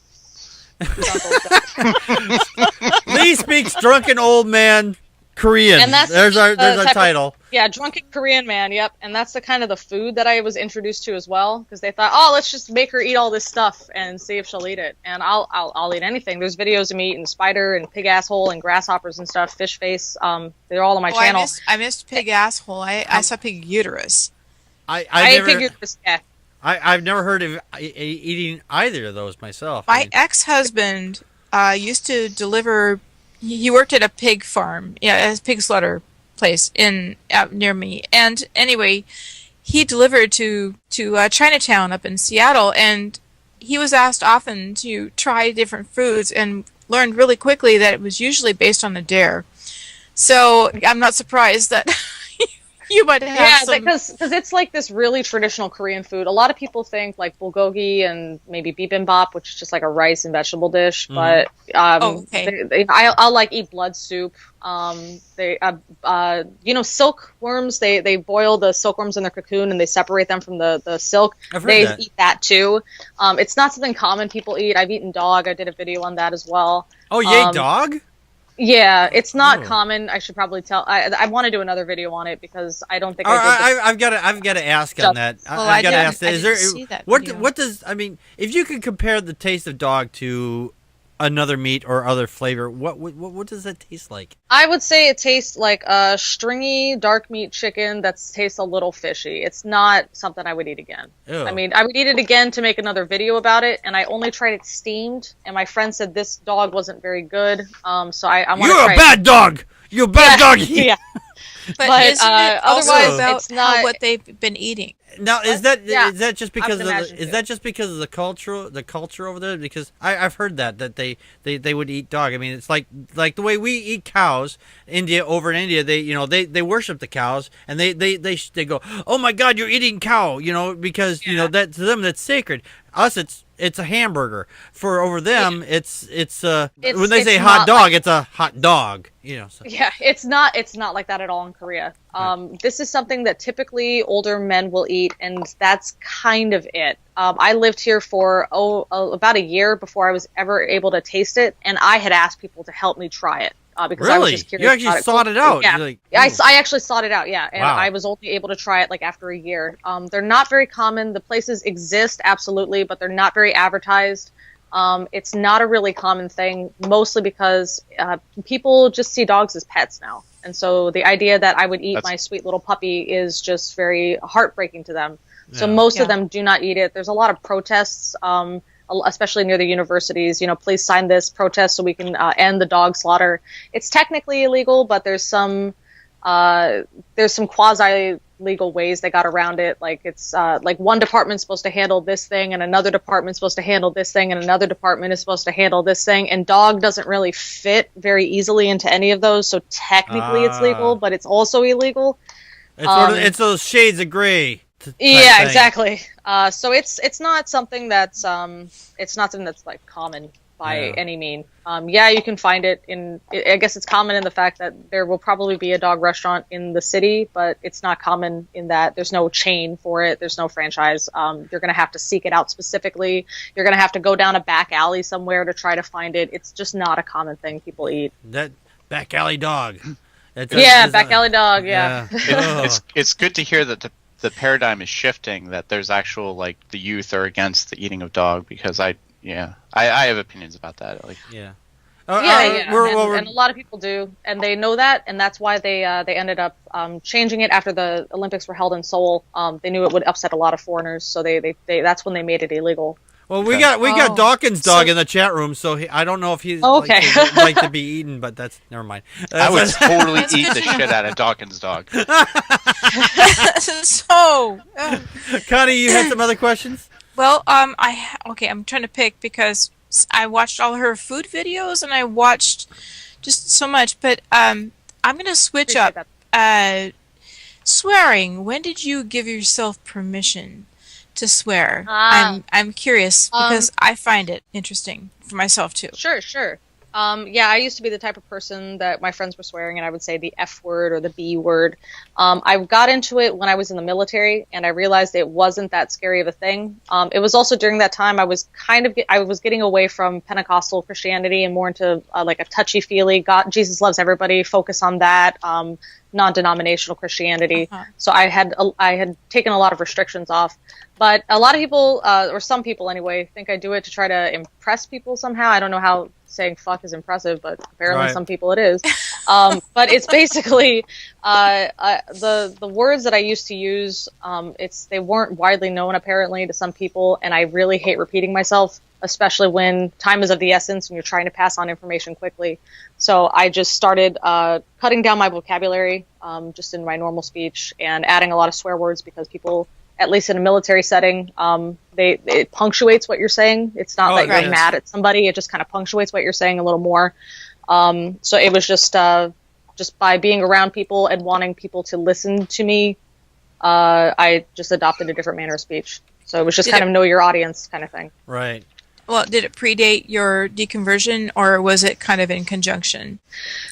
Lee speaks drunken old man Korean. And that's there's our title. Drunken Korean man. Yep, and that's the kind of the food that I was introduced to as well, because they thought, oh, let's just make her eat all this stuff and see if she'll eat it. And I'll eat anything. There's videos of me eating spider and pig asshole and grasshoppers and stuff, fish face. They're all on my channel. I missed pig asshole. I saw pig uterus. I ate pig uterus. Yeah. I've never heard of eating either of those myself. My ex-husband used to deliver. He worked at a pig farm, a pig slaughter place out near me. And anyway, he delivered to Chinatown up in Seattle, and he was asked often to try different foods and learned really quickly that it was usually based on a dare. So I'm not surprised that you might have some... because it's like this really traditional Korean food. A lot of people think like bulgogi and maybe bibimbap, which is just like a rice and vegetable dish. But I'll like eat blood soup. Silkworms. They boil the silkworms in their cocoon and they separate them from the silk. They eat that too. It's not something common people eat. I've eaten dog. I did a video on that as well. Oh, yay, dog? Yeah, it's not common. I should probably tell. I want to do another video on it because I don't think I've got to ask on that. I've got to ask that. What does if you could compare the taste of dog to another meat or other flavor, what does that taste like? I would say it tastes like a stringy dark meat chicken that tastes a little fishy. It's not something I would eat again. Ew. I would eat it again to make another video about it, and I only tried it steamed, and my friend said this dog wasn't very good. So I want to try You're a bad dog! You're a bad dog! Yeah. But isn't it also otherwise about it's not what they've been eating? Now is that just because of the culture over there? Because I've heard that they would eat dog. It's like the way we eat cows. Over in India, they worship the cows and they go, oh my God, you're eating cow, because that to them that's sacred. Us it's a hamburger. For over them it's when they say hot dog, it's a hot dog. So. Yeah, it's not like that at all in Korea. This is something that typically older men will eat, and that's kind of it. I lived here for about a year before I was ever able to taste it, and I had asked people to help me try it. Because I was just curious. You actually sought it out. Yeah, I actually sought it out. Yeah, and wow. I was only able to try it like after a year. They're not very common. The places exist absolutely, but they're not very advertised. It's not a really common thing, mostly because people just see dogs as pets now. And so the idea that I would eat my sweet little puppy is just very heartbreaking to them. Yeah. So most of them do not eat it. There's a lot of protests, especially near the universities. Please sign this protest so we can end the dog slaughter. It's technically illegal, but there's some quasi legal ways they got around it. Like it's like one department's supposed to handle this thing and another department's supposed to handle this thing and another department is supposed to handle this thing, and dog doesn't really fit very easily into any of those, so technically it's legal, but it's also illegal. It's those shades of gray. Yeah, exactly. So it's not something that's like common by any mean. You can find it I guess it's common in the fact that there will probably be a dog restaurant in the city, but it's not common in that there's no chain for it. There's no franchise. You're going to have to seek it out specifically. You're going to have to go down a back alley somewhere to try to find it. It's just not a common thing people eat. That back alley dog. Back alley dog, yeah. It's good to hear that the paradigm is shifting, that there's actual, like, the youth are against the eating of dog, because I have opinions about that. And a lot of people do, and they know that, and that's why they ended up changing it after the Olympics were held in Seoul. They knew it would upset a lot of foreigners, so they that's when they made it illegal. Well, we got Dawkins' dog in the chat room, so I don't know if he's like to be eaten, but that's never mind. I would totally eat the shit out of Dawkins' dog. Connie, you had some other questions? Well, I'm trying to pick because I watched all her food videos and I watched just so much, but I'm going to switch up. Swearing. When did you give yourself permission to swear? I'm curious because I find it interesting for myself too. Sure. Yeah, I used to be the type of person that my friends were swearing, and I would say the F word or the B word. I got into it when I was in the military, and I realized it wasn't that scary of a thing. It was also during that time I was getting away from Pentecostal Christianity and more into like a touchy-feely, God, Jesus loves everybody, focus on that, non-denominational Christianity. So I had taken a lot of restrictions off. But a lot of people, or some people anyway, think I do it to try to impress people somehow. I don't know how saying fuck is impressive, but apparently some people it is. But it's basically the words that I used to use. They weren't widely known apparently to some people, and I really hate repeating myself, especially when time is of the essence and you're trying to pass on information quickly. So I just started cutting down my vocabulary just in my normal speech and adding a lot of swear words because people, at least in a military setting, it punctuates what you're saying. It's not that you're mad at somebody. It just kind of punctuates what you're saying a little more. So it was just by being around people and wanting people to listen to me, I just adopted a different manner of speech. So it was just kind of know your audience kind of thing. Right. Well, did it predate your deconversion, or was it kind of in conjunction?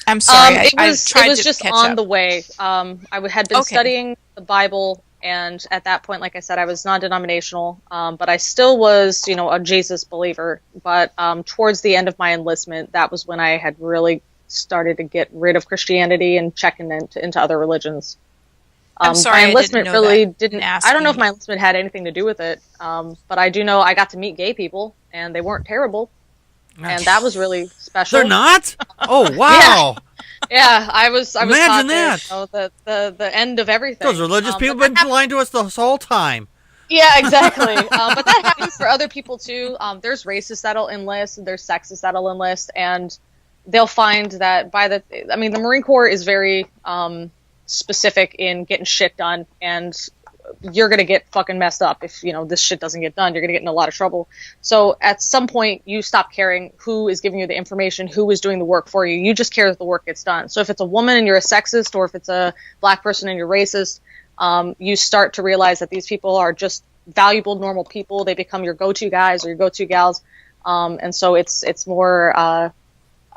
I'm sorry, it was just on up. the way. I had been studying the Bible, and at that point, like I said, I was non-denominational, but I still was, a Jesus believer. But towards the end of my enlistment, that was when I had really started to get rid of Christianity and checking into other religions. I'm sorry, my enlistment didn't. I don't know if my enlistment had anything to do with it, but I do know I got to meet gay people, and they weren't terrible, and that was really special. They're not? Oh wow! Yeah, I was. Imagine taught that. The end of everything. Those religious people have been lying to us this whole time. Yeah, exactly. But that happens for other people too. There's racists that'll enlist, there's sexists that'll enlist, and they'll find that the Marine Corps is very specific in getting shit done, and you're going to get fucking messed up if this shit doesn't get done. You're going to get in a lot of trouble. So at some point you stop caring who is giving you the information, who is doing the work for you. You just care that the work gets done. So if it's a woman and you're a sexist, or if it's a black person and you're racist, you start to realize that these people are just valuable, normal people. They become your go-to guys or your go-to gals, and so it's more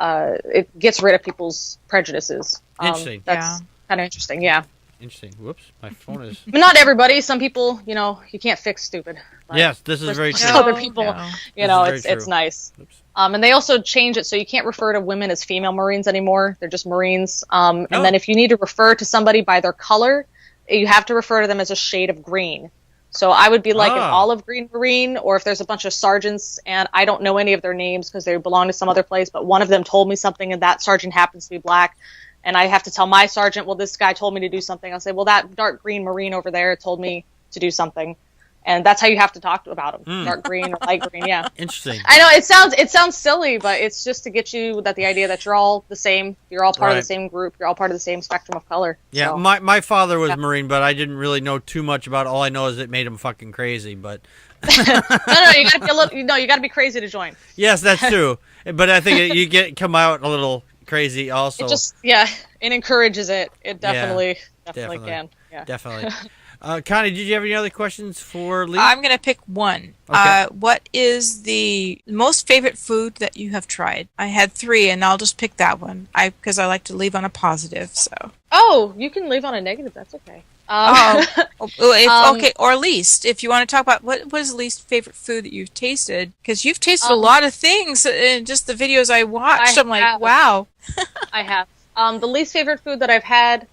it gets rid of people's prejudices. Interesting. That's kind of interesting. Yeah. Interesting. Whoops, my phone is. But not everybody. Some people, you can't fix stupid. But yes, this is very true. Other people, it's nice. Oops. And they also change it so you can't refer to women as female Marines anymore. They're just Marines. And then if you need to refer to somebody by their color, you have to refer to them as a shade of green. So I would be like an olive green Marine, or if there's a bunch of sergeants and I don't know any of their names because they belong to some other place, but one of them told me something and that sergeant happens to be black. And I have to tell my sergeant, well, this guy told me to do something. I'll say, well, that dark green Marine over there told me to do something. And that's how you have to talk about them. Dark green or light green, yeah. Interesting. I know, it sounds silly, but it's just to get you the idea that you're all the same. You're all part of the same group. You're all part of the same spectrum of color. Yeah, so. my father was Marine, but I didn't really know too much about it. All I know is it made him fucking crazy, but... no, you gotta be you gotta be crazy to join. Yes, that's true. But I think you come out a little... crazy also. It just it encourages it. It definitely can. Yeah. Definitely. Connie, did you have any other questions for Lee? I'm going to pick one. Okay. What is the most favorite food that you have tried? I had 3, and I'll just pick that one. Because I like to leave on a positive. So. Oh, you can leave on a negative. That's okay. Okay, or least. If you want to talk about what is the least favorite food that you've tasted, because you've tasted a lot of things in just the videos I watched. I'm like, wow. I have. The least favorite food that I've had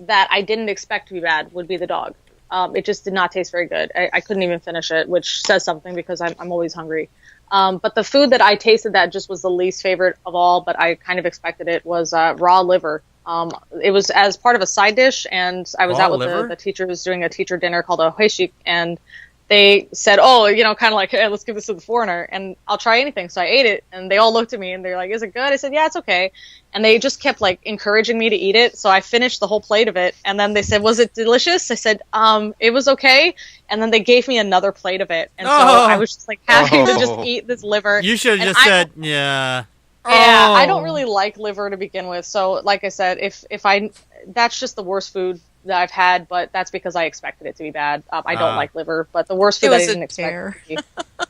that I didn't expect to be bad would be the dog. It just did not taste very good. I couldn't even finish it, which says something because I'm always hungry. But the food that I tasted that just was the least favorite of all, but I kind of expected it, was raw liver. It was as part of a side dish, and I was out with the teachers doing a teacher dinner called a huishik, and they said, kind of like, hey, let's give this to the foreigner, and I'll try anything. So I ate it, and they all looked at me, and they're like, is it good? I said, yeah, it's okay. And they just kept, encouraging me to eat it, so I finished the whole plate of it, and then they said, was it delicious? I said, it was okay, and then they gave me another plate of it, and so I was just, having to just eat this liver. You should have just said, yeah. Yeah, I don't really like liver to begin with, so like I said, that's just the worst food that I've had, but that's because I expected it to be bad. I don't like liver, but the worst food I didn't expect to be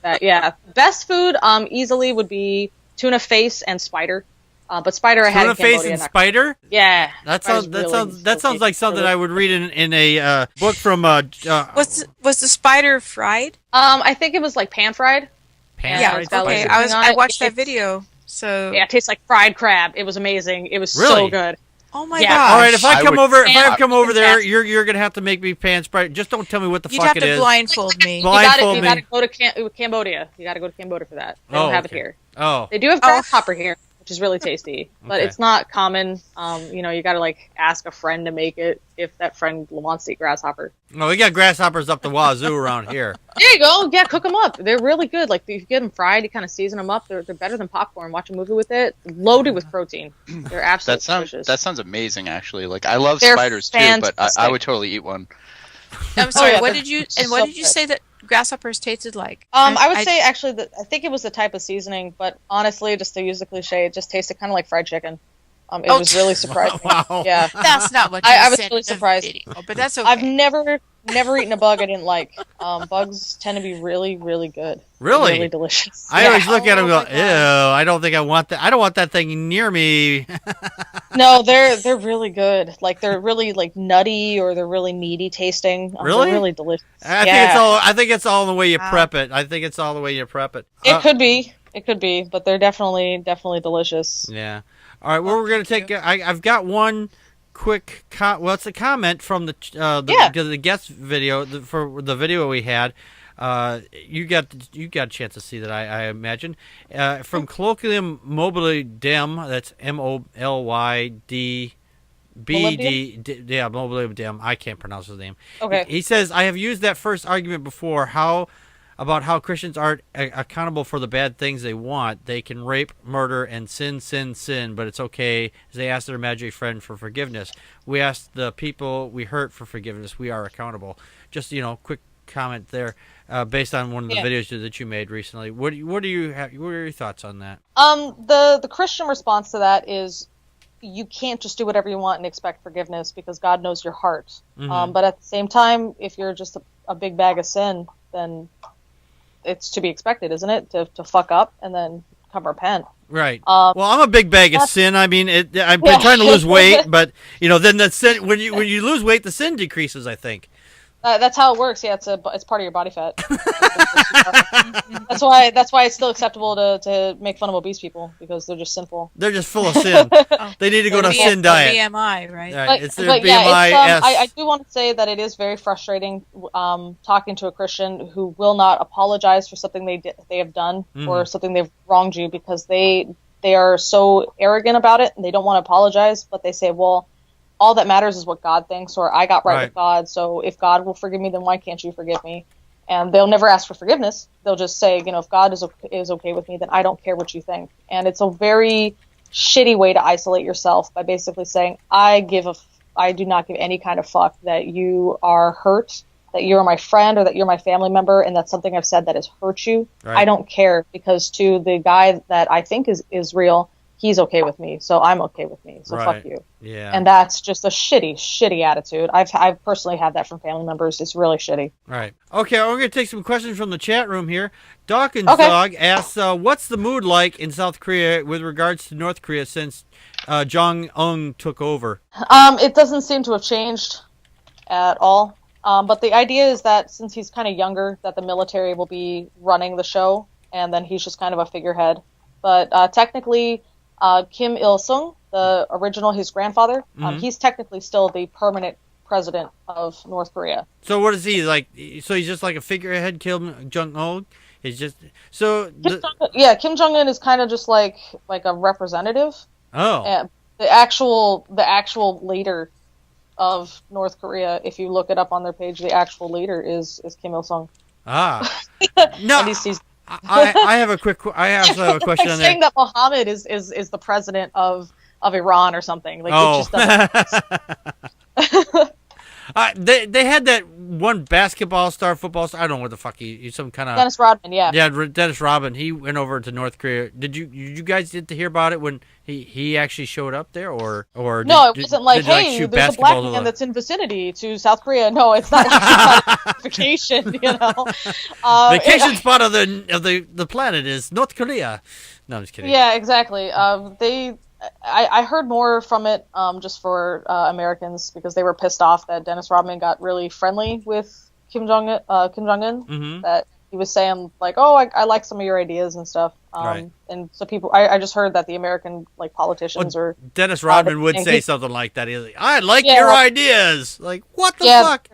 that. Yeah, best food easily would be tuna face and spider. But spider I had Tuna in face Cambodia. and spider. Yeah. That sounds like something I would read in a book from. Was the spider fried? I think it was like pan fried. Pan-fried it's got, like, spider. something on I it. watched that video. So Yeah, it tastes like fried crab. It was amazing. It was Really? so good. oh my Yeah. gosh! All right, if I come over there, Fantastic. you're gonna have to make me pan spider. Just don't tell me what the You'd fuck have it to is. blindfold me. Blindfold You me. got to go to Cambodia. You got to go to Cambodia for that. They don't have it okay. here. Oh, They do have grasshopper here, which is really tasty, but Okay. it's not common. You got to like ask a friend to make it if that friend wants to eat grasshopper. no, we got grasshoppers up the wazoo around here. There you go. Yeah, cook them up. They're really good. Like if you get them fried, you kind of season them up. They're better than popcorn. Watch a movie with it. Loaded with protein. They're absolutely delicious. That sounds amazing, actually. Like I love They're spiders too, but I fantastic. would totally eat one. I'm sorry. yeah, what they're did you so what did you good. say that grasshoppers tasted like? I would say actually that I think it was the type of seasoning, but honestly, just to use the cliche, it just tasted kind of like fried chicken. It was really surprising. Wow. Yeah, that's not what you I was said really in the surprised. video, but that's okay. I've never eaten a bug I didn't like. Bugs tend to be really, really good. Really? Really delicious. I Yeah. always look at them and Oh go, my ew, God. I don't think I want that. I don't want that thing near me. No, they're really good. Like they're really like nutty or they're really meaty tasting. Really? They're really delicious. I think it's all in the way you Wow. prep it. I think it's all the way you prep it. It could be, but they're definitely delicious. Yeah. All right. Well, we're gonna take. I've got one quick. It's a comment from the guest video for the video we had. You got a chance to see that, I imagine. From Colloquium Molybdem. That's MOLYD. BD, yeah, Molybdem. I can't pronounce his name. Okay. He says, I have used that first argument before. About how Christians aren't accountable for the bad things they want. They can rape, murder, and sin, but it's okay, as they ask their imaginary friend for forgiveness. We ask the people we hurt for forgiveness. We are accountable. Just, quick comment there, based on one of the videos that you made recently. What are your thoughts on that? The Christian response to that is you can't just do whatever you want and expect forgiveness because God knows your heart. Mm-hmm. But at the same time, if you're just a big bag of sin, then it's to be expected, isn't it? To fuck up and then come repent. Right. Well, I'm a big bag of sin. I mean, I've been trying to lose weight, but then the sin, when you lose weight, the sin decreases, I think. That's how it works. Yeah, it's part of your body fat. That's why it's still acceptable to make fun of obese people because they're just sinful. They're just full of sin. They need to go to a sin diet. BMI, right? Right. It's their But BMI. yeah, I do want to say that it is very frustrating talking to a Christian who will not apologize for something they have done or something they've wronged you because they are so arrogant about it and they don't want to apologize, but they say, well, all that matters is what God thinks, or I got right with God, so if God will forgive me, then why can't you forgive me? And they'll never ask for forgiveness. They'll just say, if God is okay with me, then I don't care what you think. And it's a very shitty way to isolate yourself by basically saying, I do not give any kind of fuck that you are hurt, that you're my friend, or that you're my family member, and that's something I've said that has hurt you. Right. I don't care, because to the guy that I think is real, he's okay with me, so I'm okay with me. So fuck you. Yeah. And that's just a shitty attitude. I've personally had that from family members. It's really shitty. Right. Okay, we're going to take some questions from the chat room here. Dawkins Dog asks, what's the mood like in South Korea with regards to North Korea since Jong-un took over? It doesn't seem to have changed at all. But the idea is that since he's kind of younger, that the military will be running the show, and then he's just kind of a figurehead. But technically, Kim Il-sung, his grandfather, he's technically still the permanent president of North Korea. So what is he like? So he's just like a figurehead, Kim Jong-un? He's just Kim Jong-un is kind of just like a representative. Oh. And the actual leader of North Korea, if you look it up on their page, the actual leader is Kim Il-sung. Ah. No. he's I have a question on that. saying that Muhammad is the president of Iran or something. Like, Oh. it just doesn't. They had that one basketball star, football star. I don't know what the fuck he's some kind of Dennis Rodman, yeah. Yeah, Dennis Rodman. He went over to North Korea. Did you guys get to hear about it when he actually showed up there, or no? It wasn't like, did, hey, there's a black man that's in vicinity to South Korea. No, it's not like vacation. Vacation spot of the planet is North Korea. No, I'm just kidding. Yeah, exactly. I heard more from it just for Americans because they were pissed off that Dennis Rodman got really friendly with Kim Jong-un. Mm-hmm. That he was saying like, oh, I like some of your ideas and stuff. Right. And so people, I just heard that the American politicians or Dennis Rodman would say something like that. He's like, I like your ideas. Like, what the fuck?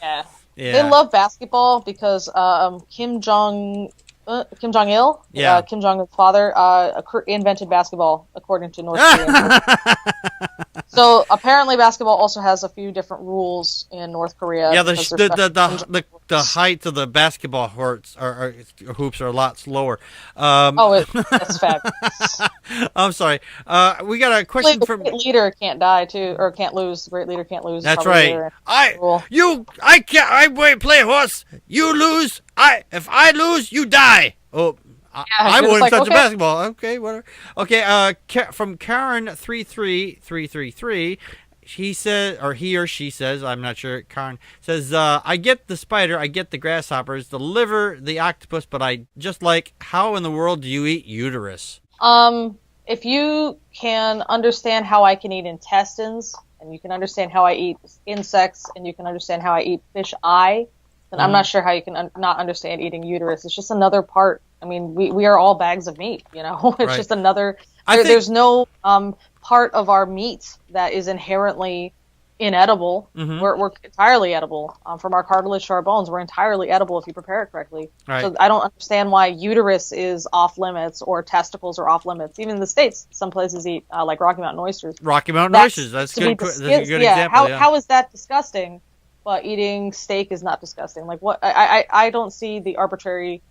Yeah. They love basketball because Kim Jong-il, Kim Jong-un's father, invented basketball, according to North Korea. So apparently basketball also has a few different rules in North Korea. Yeah, the height of the basketball hoops are a lot slower. That's fabulous. I'm sorry. We got a question from... Great leader can't die, too, or can't lose. Great leader can't lose. That's right. I play horse. You lose. If I lose, you die. Oh, I wouldn't touch a basketball. Okay, whatever. Okay, from Karen33333, he said, or he or she says, I'm not sure. Karen says, I get the spider, I get the grasshoppers, the liver, the octopus, but I just like, how in the world do you eat uterus? If you can understand how I can eat intestines, and you can understand how I eat insects, and you can understand how I eat fish eye, then I'm not sure how you can not understand eating uterus. It's just another part. I mean, we are all bags of meat, It's just another... There's no part of our meat that is inherently inedible. Mm-hmm. We're entirely edible. From our cartilage to our bones, we're entirely edible if you prepare it correctly. Right. So I don't understand why uterus is off limits or testicles are off limits. Even in the States, some places eat like Rocky Mountain oysters. Rocky Mountain oysters, that's a good example. How is that disgusting? But eating steak is not disgusting. Like what? I don't see the arbitrary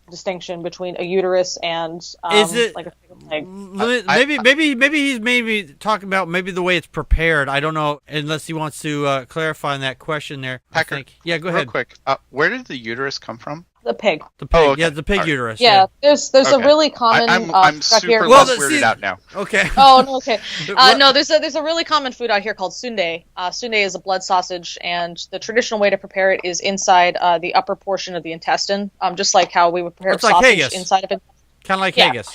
distinction between a uterus and is it like a pig. Maybe he's talking about maybe the way it's prepared. I don't know, unless he wants to clarify on that question there. Packard, I think. Yeah, go ahead. Real quick, where did the uterus come from? The pig. The pig. Oh, okay. Yeah, the pig uterus. Yeah, there's a really common. I'm super weirded out now. Okay. Oh no, okay. No, there's a really common food out here called sundae. Sundae is a blood sausage, and the traditional way to prepare it is inside the upper portion of the intestine, just like how we would prepare sausage haggis. Inside of it. Kind of like haggis.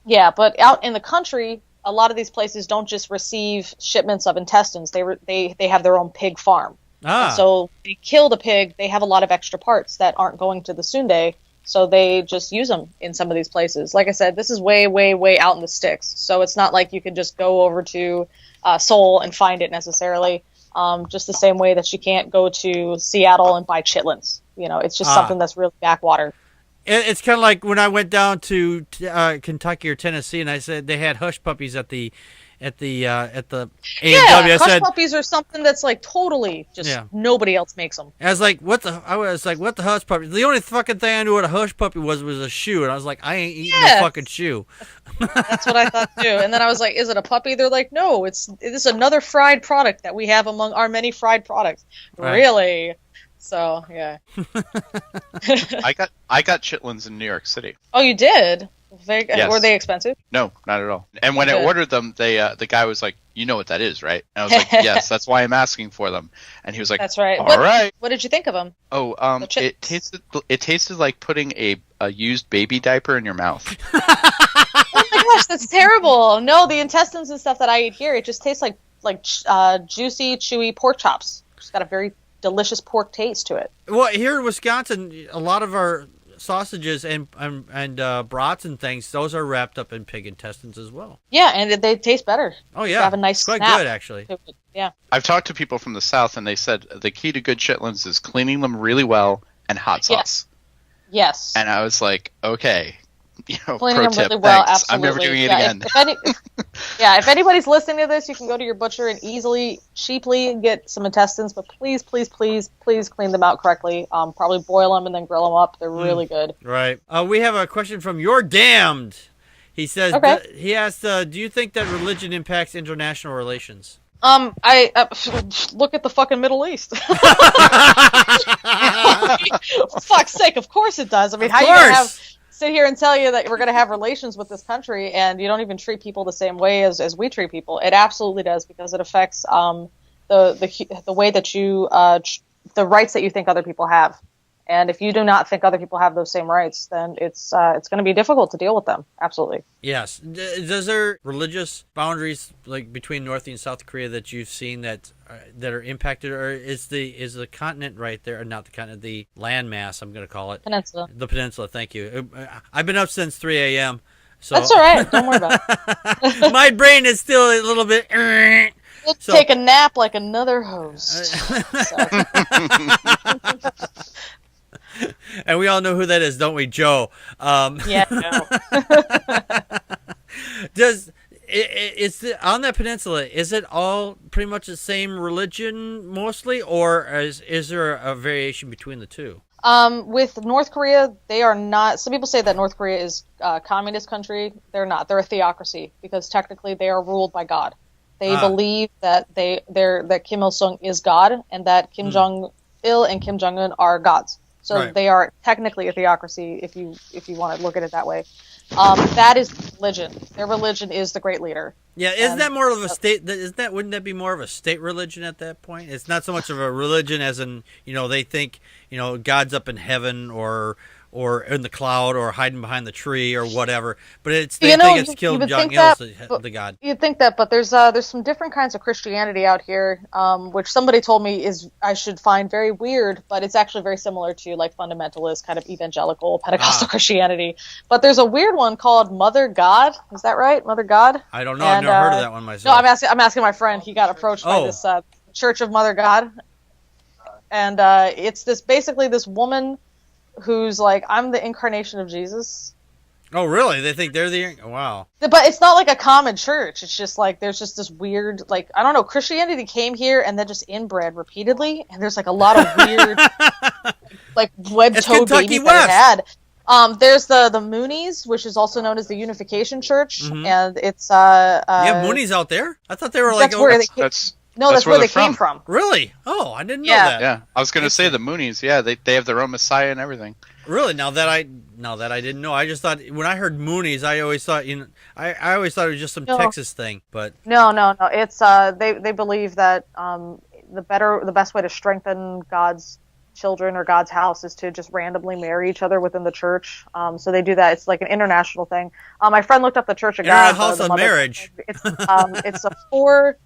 Yeah. But out in the country, a lot of these places don't just receive shipments of intestines. They have their own pig farm. And so they kill the pig. They have a lot of extra parts that aren't going to the sundae, so they just use them in some of these places. Like I said, this is way, way, way out in the sticks, so it's not like you can just go over to Seoul and find it necessarily. Just the same way that you can't go to Seattle and buy chitlins. It's just something that's really backwater. It's kind of like when I went down to Kentucky or Tennessee, and I said they had hush puppies at the A&W. Hush puppies are something that's like totally just nobody else makes them. I was like, what the hush puppy? The only fucking thing I knew what a hush puppy was a shoe, and I was like, I ain't eating no fucking shoe. That's what I thought too. And then I was like, is it a puppy? They're like, no, it's another fried product that we have among our many fried products. Right. Really? So yeah. I got chitlins in New York City. Oh, you did? Yes. Were they expensive? No, not at all. And when I ordered them, the guy was like, "You know what that is, right?" And I was like, "Yes, that's why I'm asking for them." And he was like, "That's right." All right. What did you think of them? Oh, it tasted like putting a used baby diaper in your mouth. Oh my gosh, that's terrible. No, the intestines and stuff that I eat here, it just tastes like juicy, chewy pork chops. It's got a very delicious pork taste to it. Well, here in Wisconsin, a lot of our sausages and brats and things, those are wrapped up in pig intestines as well. Yeah, and they taste better. Oh yeah, they have a nice quite good actually. Yeah. I've talked to people from the South, and they said the key to good chitlins is cleaning them really well and hot sauce. Yes. And I was like, okay, cleaning pro them tip, really well. thanks. Absolutely. I'm never doing it again. If anybody's listening to this, you can go to your butcher and cheaply get some intestines, but please, please, please, please clean them out correctly. Probably boil them and then grill them up. They're really good. Right. We have a question from You're Damned. He says, he asked, do you think that religion impacts international relations? I look at the fucking Middle East. For fuck's sake, of course it does. I mean, how are you gonna sit here and tell you that we're gonna have relations with this country and you don't even treat people the same way as we treat people? It absolutely does, because it affects the way that you the rights that you think other people have. And if you do not think other people have those same rights, then it's going to be difficult to deal with them. Absolutely. Yes. Does there religious boundaries like between North and South Korea that you've seen that are impacted, or is the continent right there, or not the continent, the landmass? I'm going to call it peninsula. The peninsula. Thank you. I've been up since 3 a.m. So that's all right. Don't worry about it. My brain is still a little bit. Take a nap like another host. And we all know who that is, don't we, Joe? Yeah, no. On that peninsula, is it all pretty much the same religion mostly, or is there a variation between the two? With North Korea, they are not. Some people say that North Korea is a communist country. They're not. They're a theocracy, because technically they are ruled by God. They believe that that Kim Il Sung is God, and that Kim Jong Il and Kim Jong Un are gods. So They are technically a theocracy, if you want to look at it that way. That is religion. Their religion is the great leader. Yeah, isn't that more of a state? Wouldn't that be more of a state religion at that point? It's not so much of a religion as in, they think, God's up in heaven or in the cloud or hiding behind the tree or whatever. But they think it's Kim Jong Il's the God. You'd think that, but there's some different kinds of Christianity out here, which somebody told me I should find very weird, but it's actually very similar to like fundamentalist kind of evangelical Pentecostal Christianity. But there's a weird one called Mother God. Is that right? Mother God? I don't know. I've never heard of that one myself. No, I'm asking my friend. He got approached by this Church of Mother God, and it's basically this woman who's like, I'm the incarnation of Jesus. Oh, really? They think they're the... Wow. But it's not like a common church. It's just like, there's just this weird, like, I don't know, Christianity came here and then just inbred repeatedly, and there's like a lot of weird, like, web-toed babies that it had. There's the Moonies, which is also known as the Unification Church, and it's... you have Moonies out there? I thought they were like... That's where they came. No, that's where they came from. Really? Oh, I didn't know that. Yeah, I was going to say the Moonies. Yeah, they have their own Messiah and everything. Really? Now that I didn't know, I just thought when I heard Moonies, I always thought I always thought it was just some Texas thing. But no. It's they believe that the best way to strengthen God's children or God's house is to just randomly marry each other within the church. So they do that. It's like an international thing. My friend looked up the Church of God. House of marriage. It's a 4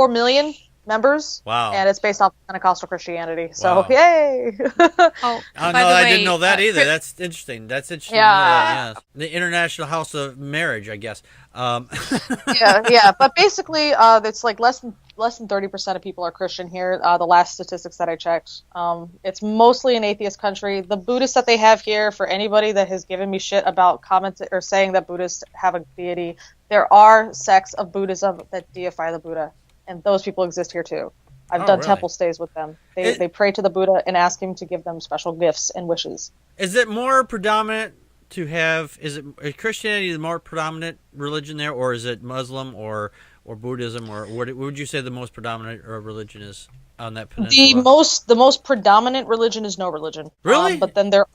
million members. Wow. And it's based off Pentecostal Christianity. So, I yay! didn't know that either. That's interesting. Yeah. The International House of Marriage, I guess. Yeah. But basically, it's like less than 30% of people are Christian here. The last statistics that I checked. It's mostly an atheist country. The Buddhists that they have here, for anybody that has given me shit about comments or saying that Buddhists have a deity, there are sects of Buddhism that deify the Buddha. And those people exist here too. I've done temple stays with them. They pray to the Buddha and ask him to give them special gifts and wishes. Is it more predominant is Christianity the more predominant religion there, or is it Muslim or Buddhism, or what would you say the most predominant religion is on that peninsula? The most predominant religion is no religion. Really? But then there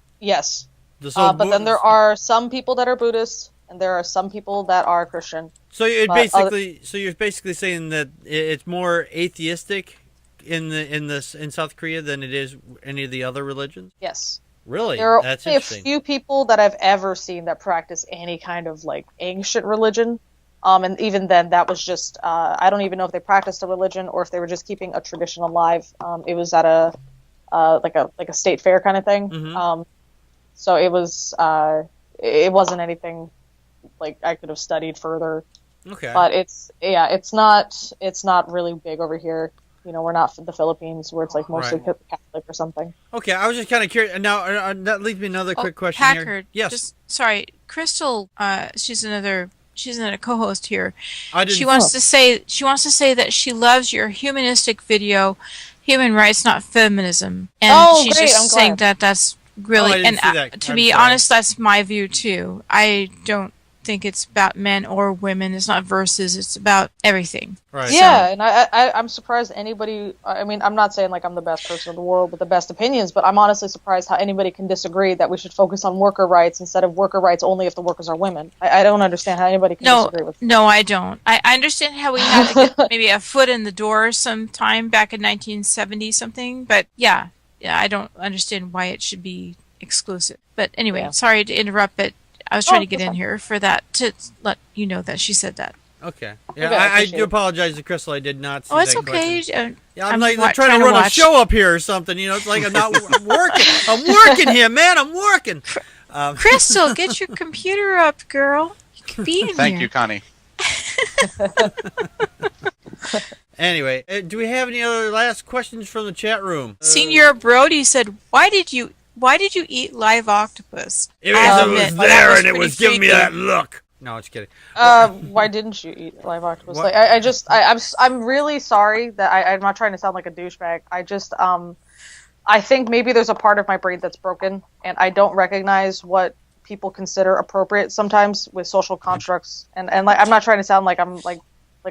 are some people that are Buddhists, and there are some people that are Christian. So you're basically saying that it's more atheistic in South Korea than it is any of the other religions? Yes. Really? There are That's only a interesting. few people that I've ever seen that practice any kind of like ancient religion. And even then, that was just I don't even know if they practiced a religion or if they were just keeping a tradition alive. It was at a like a state fair kind of thing. Mm-hmm. So it was it wasn't anything like I could have studied further. Okay. But it's not really big over here. We're not the Philippines where it's like mostly Catholic or something. Okay, I was just kind of curious. Now that leads me another quick question Packard, here. Yes. Sorry, Crystal. She's another co-host here. She wants to say that she loves your humanistic video, Human Rights Not Feminism, and she's great, just saying that's really. I didn't see that. To be honest, that's my view too. I don't think it's about men or women. It's not versus. It's about everything. Right. Yeah, and I'm surprised anybody. I mean, I'm not saying like I'm the best person in the world with the best opinions, but I'm honestly surprised how anybody can disagree that we should focus on worker rights instead of worker rights only if the workers are women. I don't understand how anybody can disagree with that. No, I don't. I understand how we had to get maybe a foot in the door sometime back in 1970 something, but yeah, I don't understand why it should be exclusive. But anyway, sorry to interrupt, but I was trying to get in here for that to let you know that she said that. Okay. Yeah, I do apologize to Crystal. I did not see that it's okay. Yeah, I'm trying to run a show up here or something. You know, it's like I'm not working. I'm working here, man. I'm working. Crystal, get your computer up, girl. You can be in Thank you, Connie. Anyway, do we have any other last questions from the chat room? Senior Brody said, "Why did you eat live octopus?" It was there, and it was giving me that look. No, just kidding. Why didn't you eat live octopus? What? Like, I'm really sorry that I'm not trying to sound like a douchebag. I think maybe there's a part of my brain that's broken, and I don't recognize what people consider appropriate sometimes with social constructs. And like, I'm not trying to sound like I'm like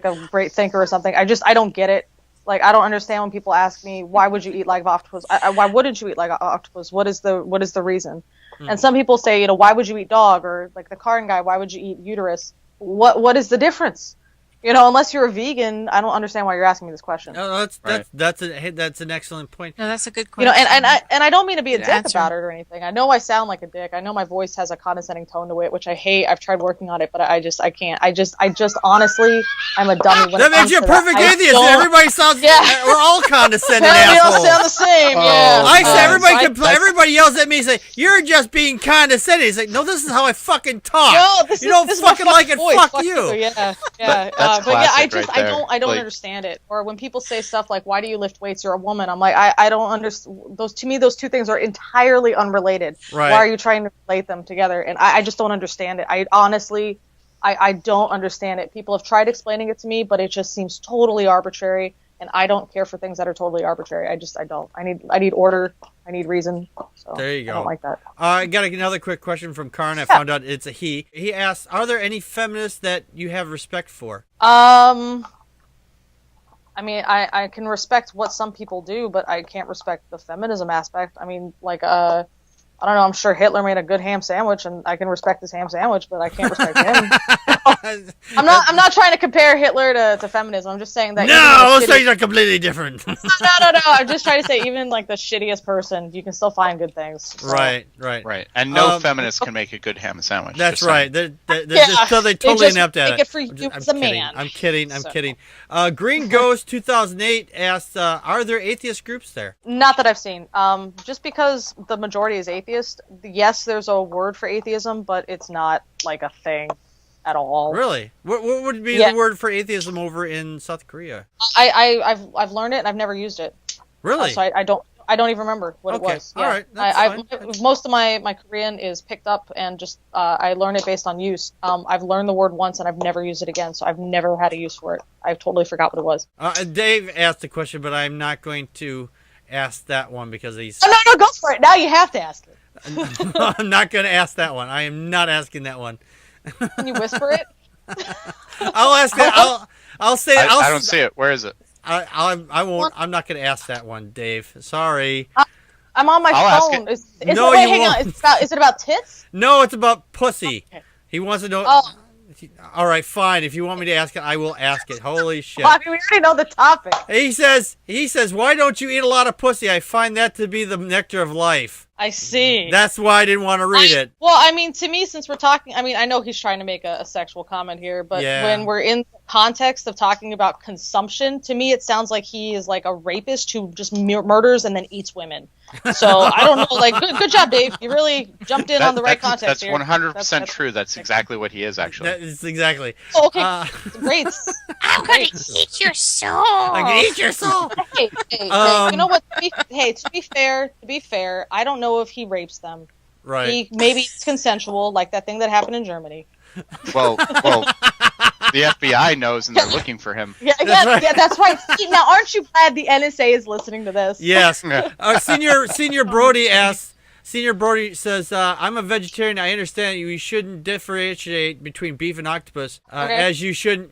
a great thinker or something. I don't get it. Like, I don't understand when people ask me, why would you eat live octopus? Why wouldn't you eat live octopus? What is the reason? And some people say, you know, why would you eat dog? Or like the Karn guy, why would you eat uterus? What is the difference? You know, unless you're a vegan, I don't understand why you're asking me this question. No, that's an excellent point. No, that's a good question. You know, and I don't mean to be a dick about it or anything. I know I sound like a dick. I know my voice has a condescending tone to it, which I hate. I've tried working on it, but I can't. I just honestly, I'm a dummy. When that makes you a perfect atheist. Everybody sounds. Yeah. We're all condescending assholes. We all sound the same. Everybody yells at me and say, "You're just being condescending." It's like, no, this is how I fucking talk. No, you don't fucking like it. Voice. Fuck you. Yeah. But yeah, I don't understand it. Or when people say stuff like, "Why do you lift weights? You're a woman." I'm like, I don't understand. To me, those two things are entirely unrelated. Right. Why are you trying to relate them together? And I just don't understand it. I honestly don't understand it. People have tried explaining it to me, but it just seems totally arbitrary. And I don't care for things that are totally arbitrary. I don't. I need order. I need reason. So there you go. I don't like that. I got another quick question from Karn. I found out it's a he. He asked, "Are there any feminists that you have respect for?" I mean, I can respect what some people do, but I can't respect the feminism aspect. I mean, like, I don't know, I'm sure Hitler made a good ham sandwich, and I can respect his ham sandwich, but I can't respect him. I'm not trying to compare Hitler to feminism. I'm just saying that. No, those things are completely different. No. I'm just trying to say, even like the shittiest person, you can still find good things. So. Right. And no feminist can make a good ham sandwich. That's right. They're just totally inept at it. Make it for you as a man. I'm kidding. Green Ghost 2008 asked, "Are there atheist groups there?" Not that I've seen. Just because the majority is atheist, yes, there's a word for atheism, but it's not like a thing at all. Really? What would be the word for atheism over in South Korea? I've learned it and I've never used it. Really? So I don't even remember what it was. All right. That's fine. Most of my Korean is picked up and just I learned it based on use. I've learned the word once and I've never used it again, so I've never had a use for it. I've totally forgot what it was. Dave asked a question, but I'm not going to ask that one because he's... No, go for it. Now you have to ask it. I'm not going to ask that one. I am not asking that one. Can you whisper it? I'll ask it. I'll say it. I don't see it. Where is it? I won't. I'm not going to ask that one, Dave. Sorry. I'm on my phone. Hang on. Is it about tits? No, it's about pussy. Okay. He wants to know. Oh. All right, fine. If you want me to ask it, I will ask it. Holy shit. Well, I mean, we already know the topic. He says, "Why don't you eat a lot of pussy? I find that to be the nectar of life." I see. That's why I didn't want to read it. Well, I mean, to me, since we're talking, I mean, I know he's trying to make a sexual comment here, but when we're in the context of talking about consumption, to me, it sounds like he is like a rapist who just murders and then eats women. So I don't know. Like, good job, Dave. You really jumped in on the right context here. That's 100% true. That's exactly what he is, actually. That is exactly. Oh, okay. Great. I'm gonna eat your soul. I'm gonna eat your soul. Hey, you know what? To be fair, I don't know if he rapes them. Right. Maybe it's consensual, like that thing that happened in Germany. Well, the FBI knows and they're looking for him. Yeah, that's right. Now, aren't you glad the NSA is listening to this? Yes. Senior Brody asks, Senior Brody says, I'm a vegetarian. I understand you shouldn't differentiate between beef and octopus, Okay. as you shouldn't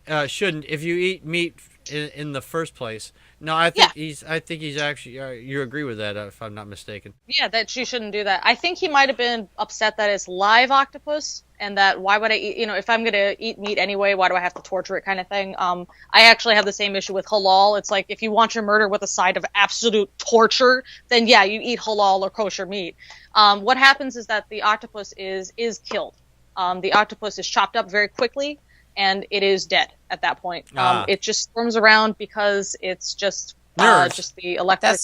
if you eat meat in the first place. No, I think he's actually. You agree with that, if I'm not mistaken. Yeah, that you shouldn't do that. I think he might have been upset that it's live octopus, and that why would I eat? If I'm gonna eat meat anyway, why do I have to torture it, kind of thing. I actually have the same issue with halal. It's like if you want your murder with a side of absolute torture, then yeah, you eat halal or kosher meat. What happens is that the octopus is killed. The octopus is chopped up very quickly, and it is dead at that point. It just swarms around because it's just the electric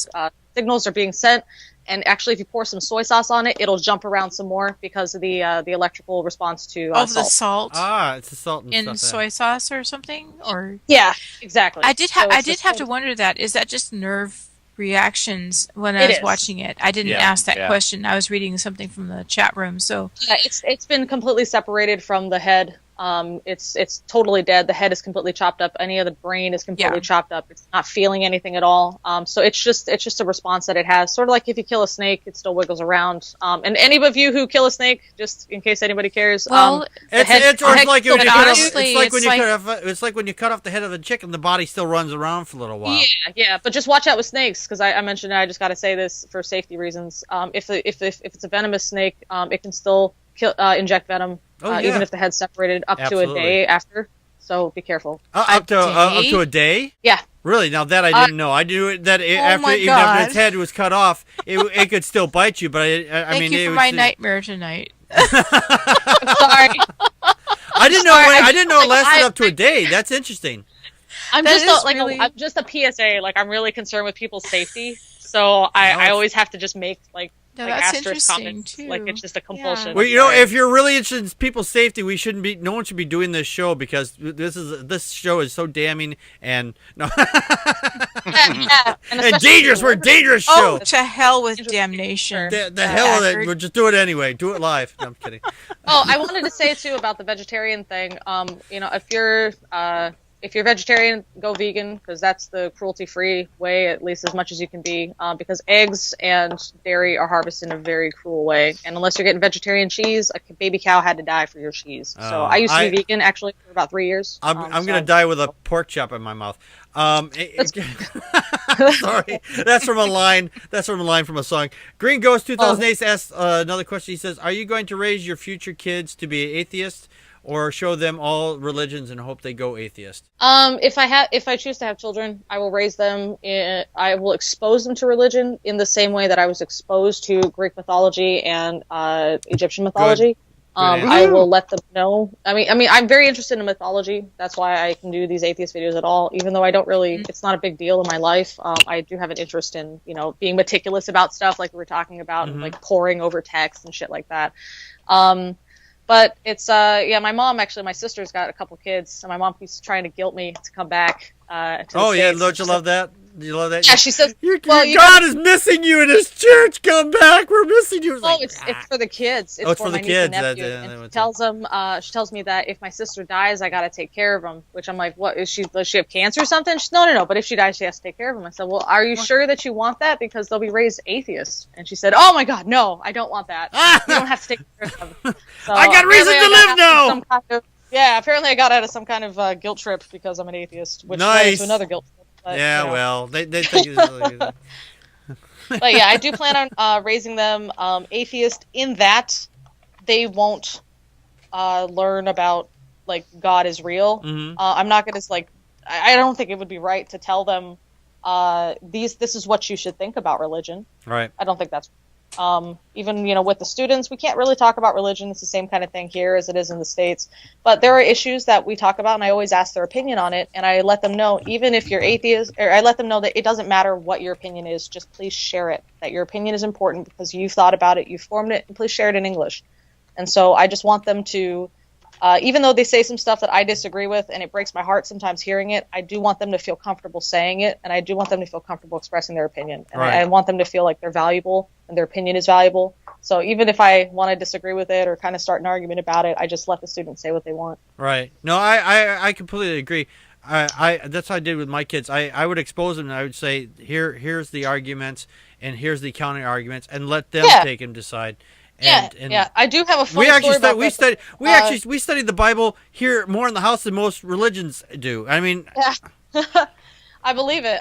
signals are being sent. And actually, if you pour some soy sauce on it, it'll jump around some more because of the electrical response to the salt. salt. It's the salt and in stuff. soy sauce or something, or Yeah, exactly. I did So have it's to wonder that. Is that just nerve reactions when I It was is. watching it? I didn't Yeah, ask that yeah. question. I was reading something from the chat room. So Yeah, it's been completely separated from the head. It's totally dead. The head is completely chopped up. Any of the brain is completely chopped up. It's not feeling anything at all. So it's just a response that it has. Sort of like if you kill a snake, it still wiggles around. And any of you who kill a snake, just in case anybody cares, Well, It's like when you honestly, it's like when you cut off the head of a chicken, the body still runs around for a little while. Yeah, but just watch out with snakes, because I mentioned it, I just got to say this for safety reasons. If it's a venomous snake, it can still inject venom, even if the head's separated up to a day after. So be careful. Up to a day? Yeah. Really? Now that I didn't know. I knew that my even God. after its head was cut off, it could still bite you. But I thank mean, you it for was my just- nightmare tonight. I'm sorry. I didn't know. I didn't know it Like, lasted up to a day. That's interesting. I'm That just is a, really- I'm just a PSA. Like, I'm really concerned with people's safety, so I always have to just make No, like that's asterisk interesting comments. too. Like, it's just a compulsion. Well, I'm sorry. if you're really interested in people's safety, no one should be doing this show, because this show is so damning and Yeah, and especially dangerous. if We're a you're- dangerous Oh, show. to hell with damnation. The hell with it. Packard. We'll just do it anyway. Do it live. No, I'm kidding. Oh, I wanted to say too about the vegetarian thing. If you're vegetarian, go vegan, because that's the cruelty-free way, at least as much as you can be. Because eggs and dairy are harvested in a very cruel way, and unless you're getting vegetarian cheese, a baby cow had to die for your cheese. So I used to be vegan actually for about 3 years. I'm gonna die with a pork chop in my mouth. Sorry, that's from a line. That's from a line from a song. Green Ghost 2008 asks another question. He says, "Are you going to raise your future kids to be atheists, or show them all religions and hope they go atheist?" If I choose to have children, I will raise them. I will expose them to religion in the same way that I was exposed to Greek mythology and Egyptian mythology. I will let them know. I mean, I'm very interested in mythology. That's why I can do these atheist videos at all, even though I don't really. It's not a big deal in my life. I do have an interest in being meticulous about stuff, like we were talking about, and like poring over text and shit like that. But it's my sister's got a couple kids, and my mom keeps trying to guilt me to come back. To the States. Don't you love that? You love that? Yeah, she says, God is missing you in his church. Come back. We're missing you. It's for the kids. It's for the my niece kids. and nephew. And she tells them. She tells me that if my sister dies, I got to take care of them. Which I'm like, what? Does she have cancer or something? She's, no. But if she dies, she has to take care of them. I said, well, are you sure that you want that? Because they'll be raised atheists. And she said, oh my God, no, I don't want that. You don't have to take care of them. So I got reason to live now. Apparently I got out of some kind of guilt trip because I'm an atheist, which led to another guilt trip. But, well, they think it's But yeah, I do plan on raising them atheist in that they won't learn about like God is real. I'm not gonna I don't think it would be right to tell them this is what you should think about religion. Right. I don't think that's even with the students, we can't really talk about religion. It's the same kind of thing here as it is in the States. But there are issues that we talk about, and I always ask their opinion on it, and I let them know, even if you're atheist, or I let them know that it doesn't matter what your opinion is, just please share it. That your opinion is important because you've thought about it, you've formed it, and please share it in English. And so I just want them to, even though they say some stuff that I disagree with, and it breaks my heart sometimes hearing it, I do want them to feel comfortable saying it, and I do want them to feel comfortable expressing their opinion. And I want them to feel like they're valuable and their opinion is valuable. So even if I want to disagree with it or kind of start an argument about it, I just let the students say what they want. Right. No, I completely agree. I that's how I did with my kids. I would expose them, and I would say, here's the arguments, and here's the counter arguments, and let them take and decide. And I do have a funny story about this. We studied the Bible here more in the house than most religions do. I mean, I believe it.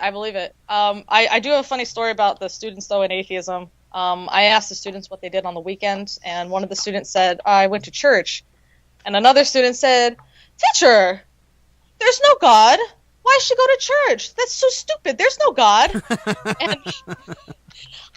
I do have a funny story about the students though in atheism. I asked the students what they did on the weekend, and one of the students said, I went to church, and another student said, teacher, there's no God. Why should go to church? That's so stupid. There's no God. And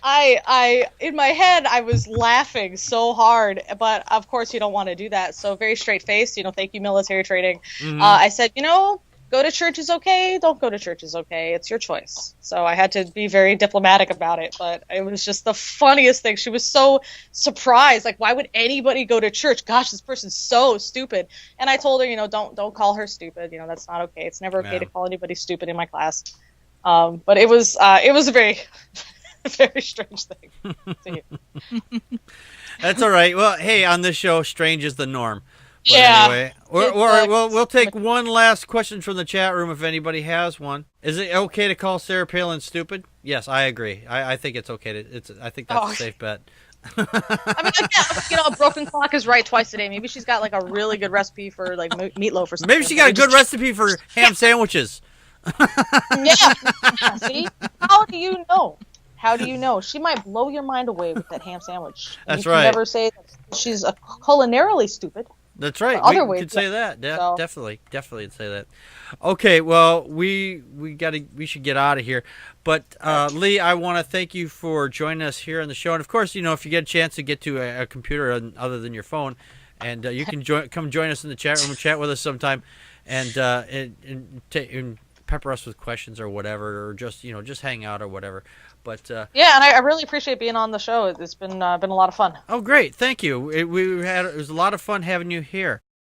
I in my head I was laughing so hard, but of course you don't want to do that. So very straight faced, thank you military training. I said, go to church is okay. Don't go to church is okay. It's your choice. So I had to be very diplomatic about it, but it was just the funniest thing. She was so surprised. Like, why would anybody go to church? Gosh, this person's so stupid. And I told her, don't call her stupid. That's not okay. It's never okay to call anybody stupid in my class. But it was a very, very strange thing to hear. That's all right. Well, hey, on this show, strange is the norm. But yeah. Anyway, we'll take one last question from the chat room if anybody has one. Is it okay to call Sarah Palin stupid? Yes, I agree. I think it's okay I think that's a safe bet. I mean, a broken clock is right twice a day. Maybe she's got like a really good recipe for like meatloaf or something. Maybe she got a good recipe for ham sandwiches. Yeah. See? How do you know? How do you know? She might blow your mind away with that ham sandwich. That's you right. You can never say that she's culinarily stupid. That's right. We could say that. Definitely say that. Okay, well, we should get out of here. But Lee, I want to thank you for joining us here on the show. And of course, if you get a chance to get to a computer other than your phone, and you can come join us in the chat room and chat with us sometime, and pepper us with questions or whatever, or just hang out or whatever. But yeah, and I really appreciate being on the show. It's been a lot of fun. Oh, great! Thank you. It was a lot of fun having you here.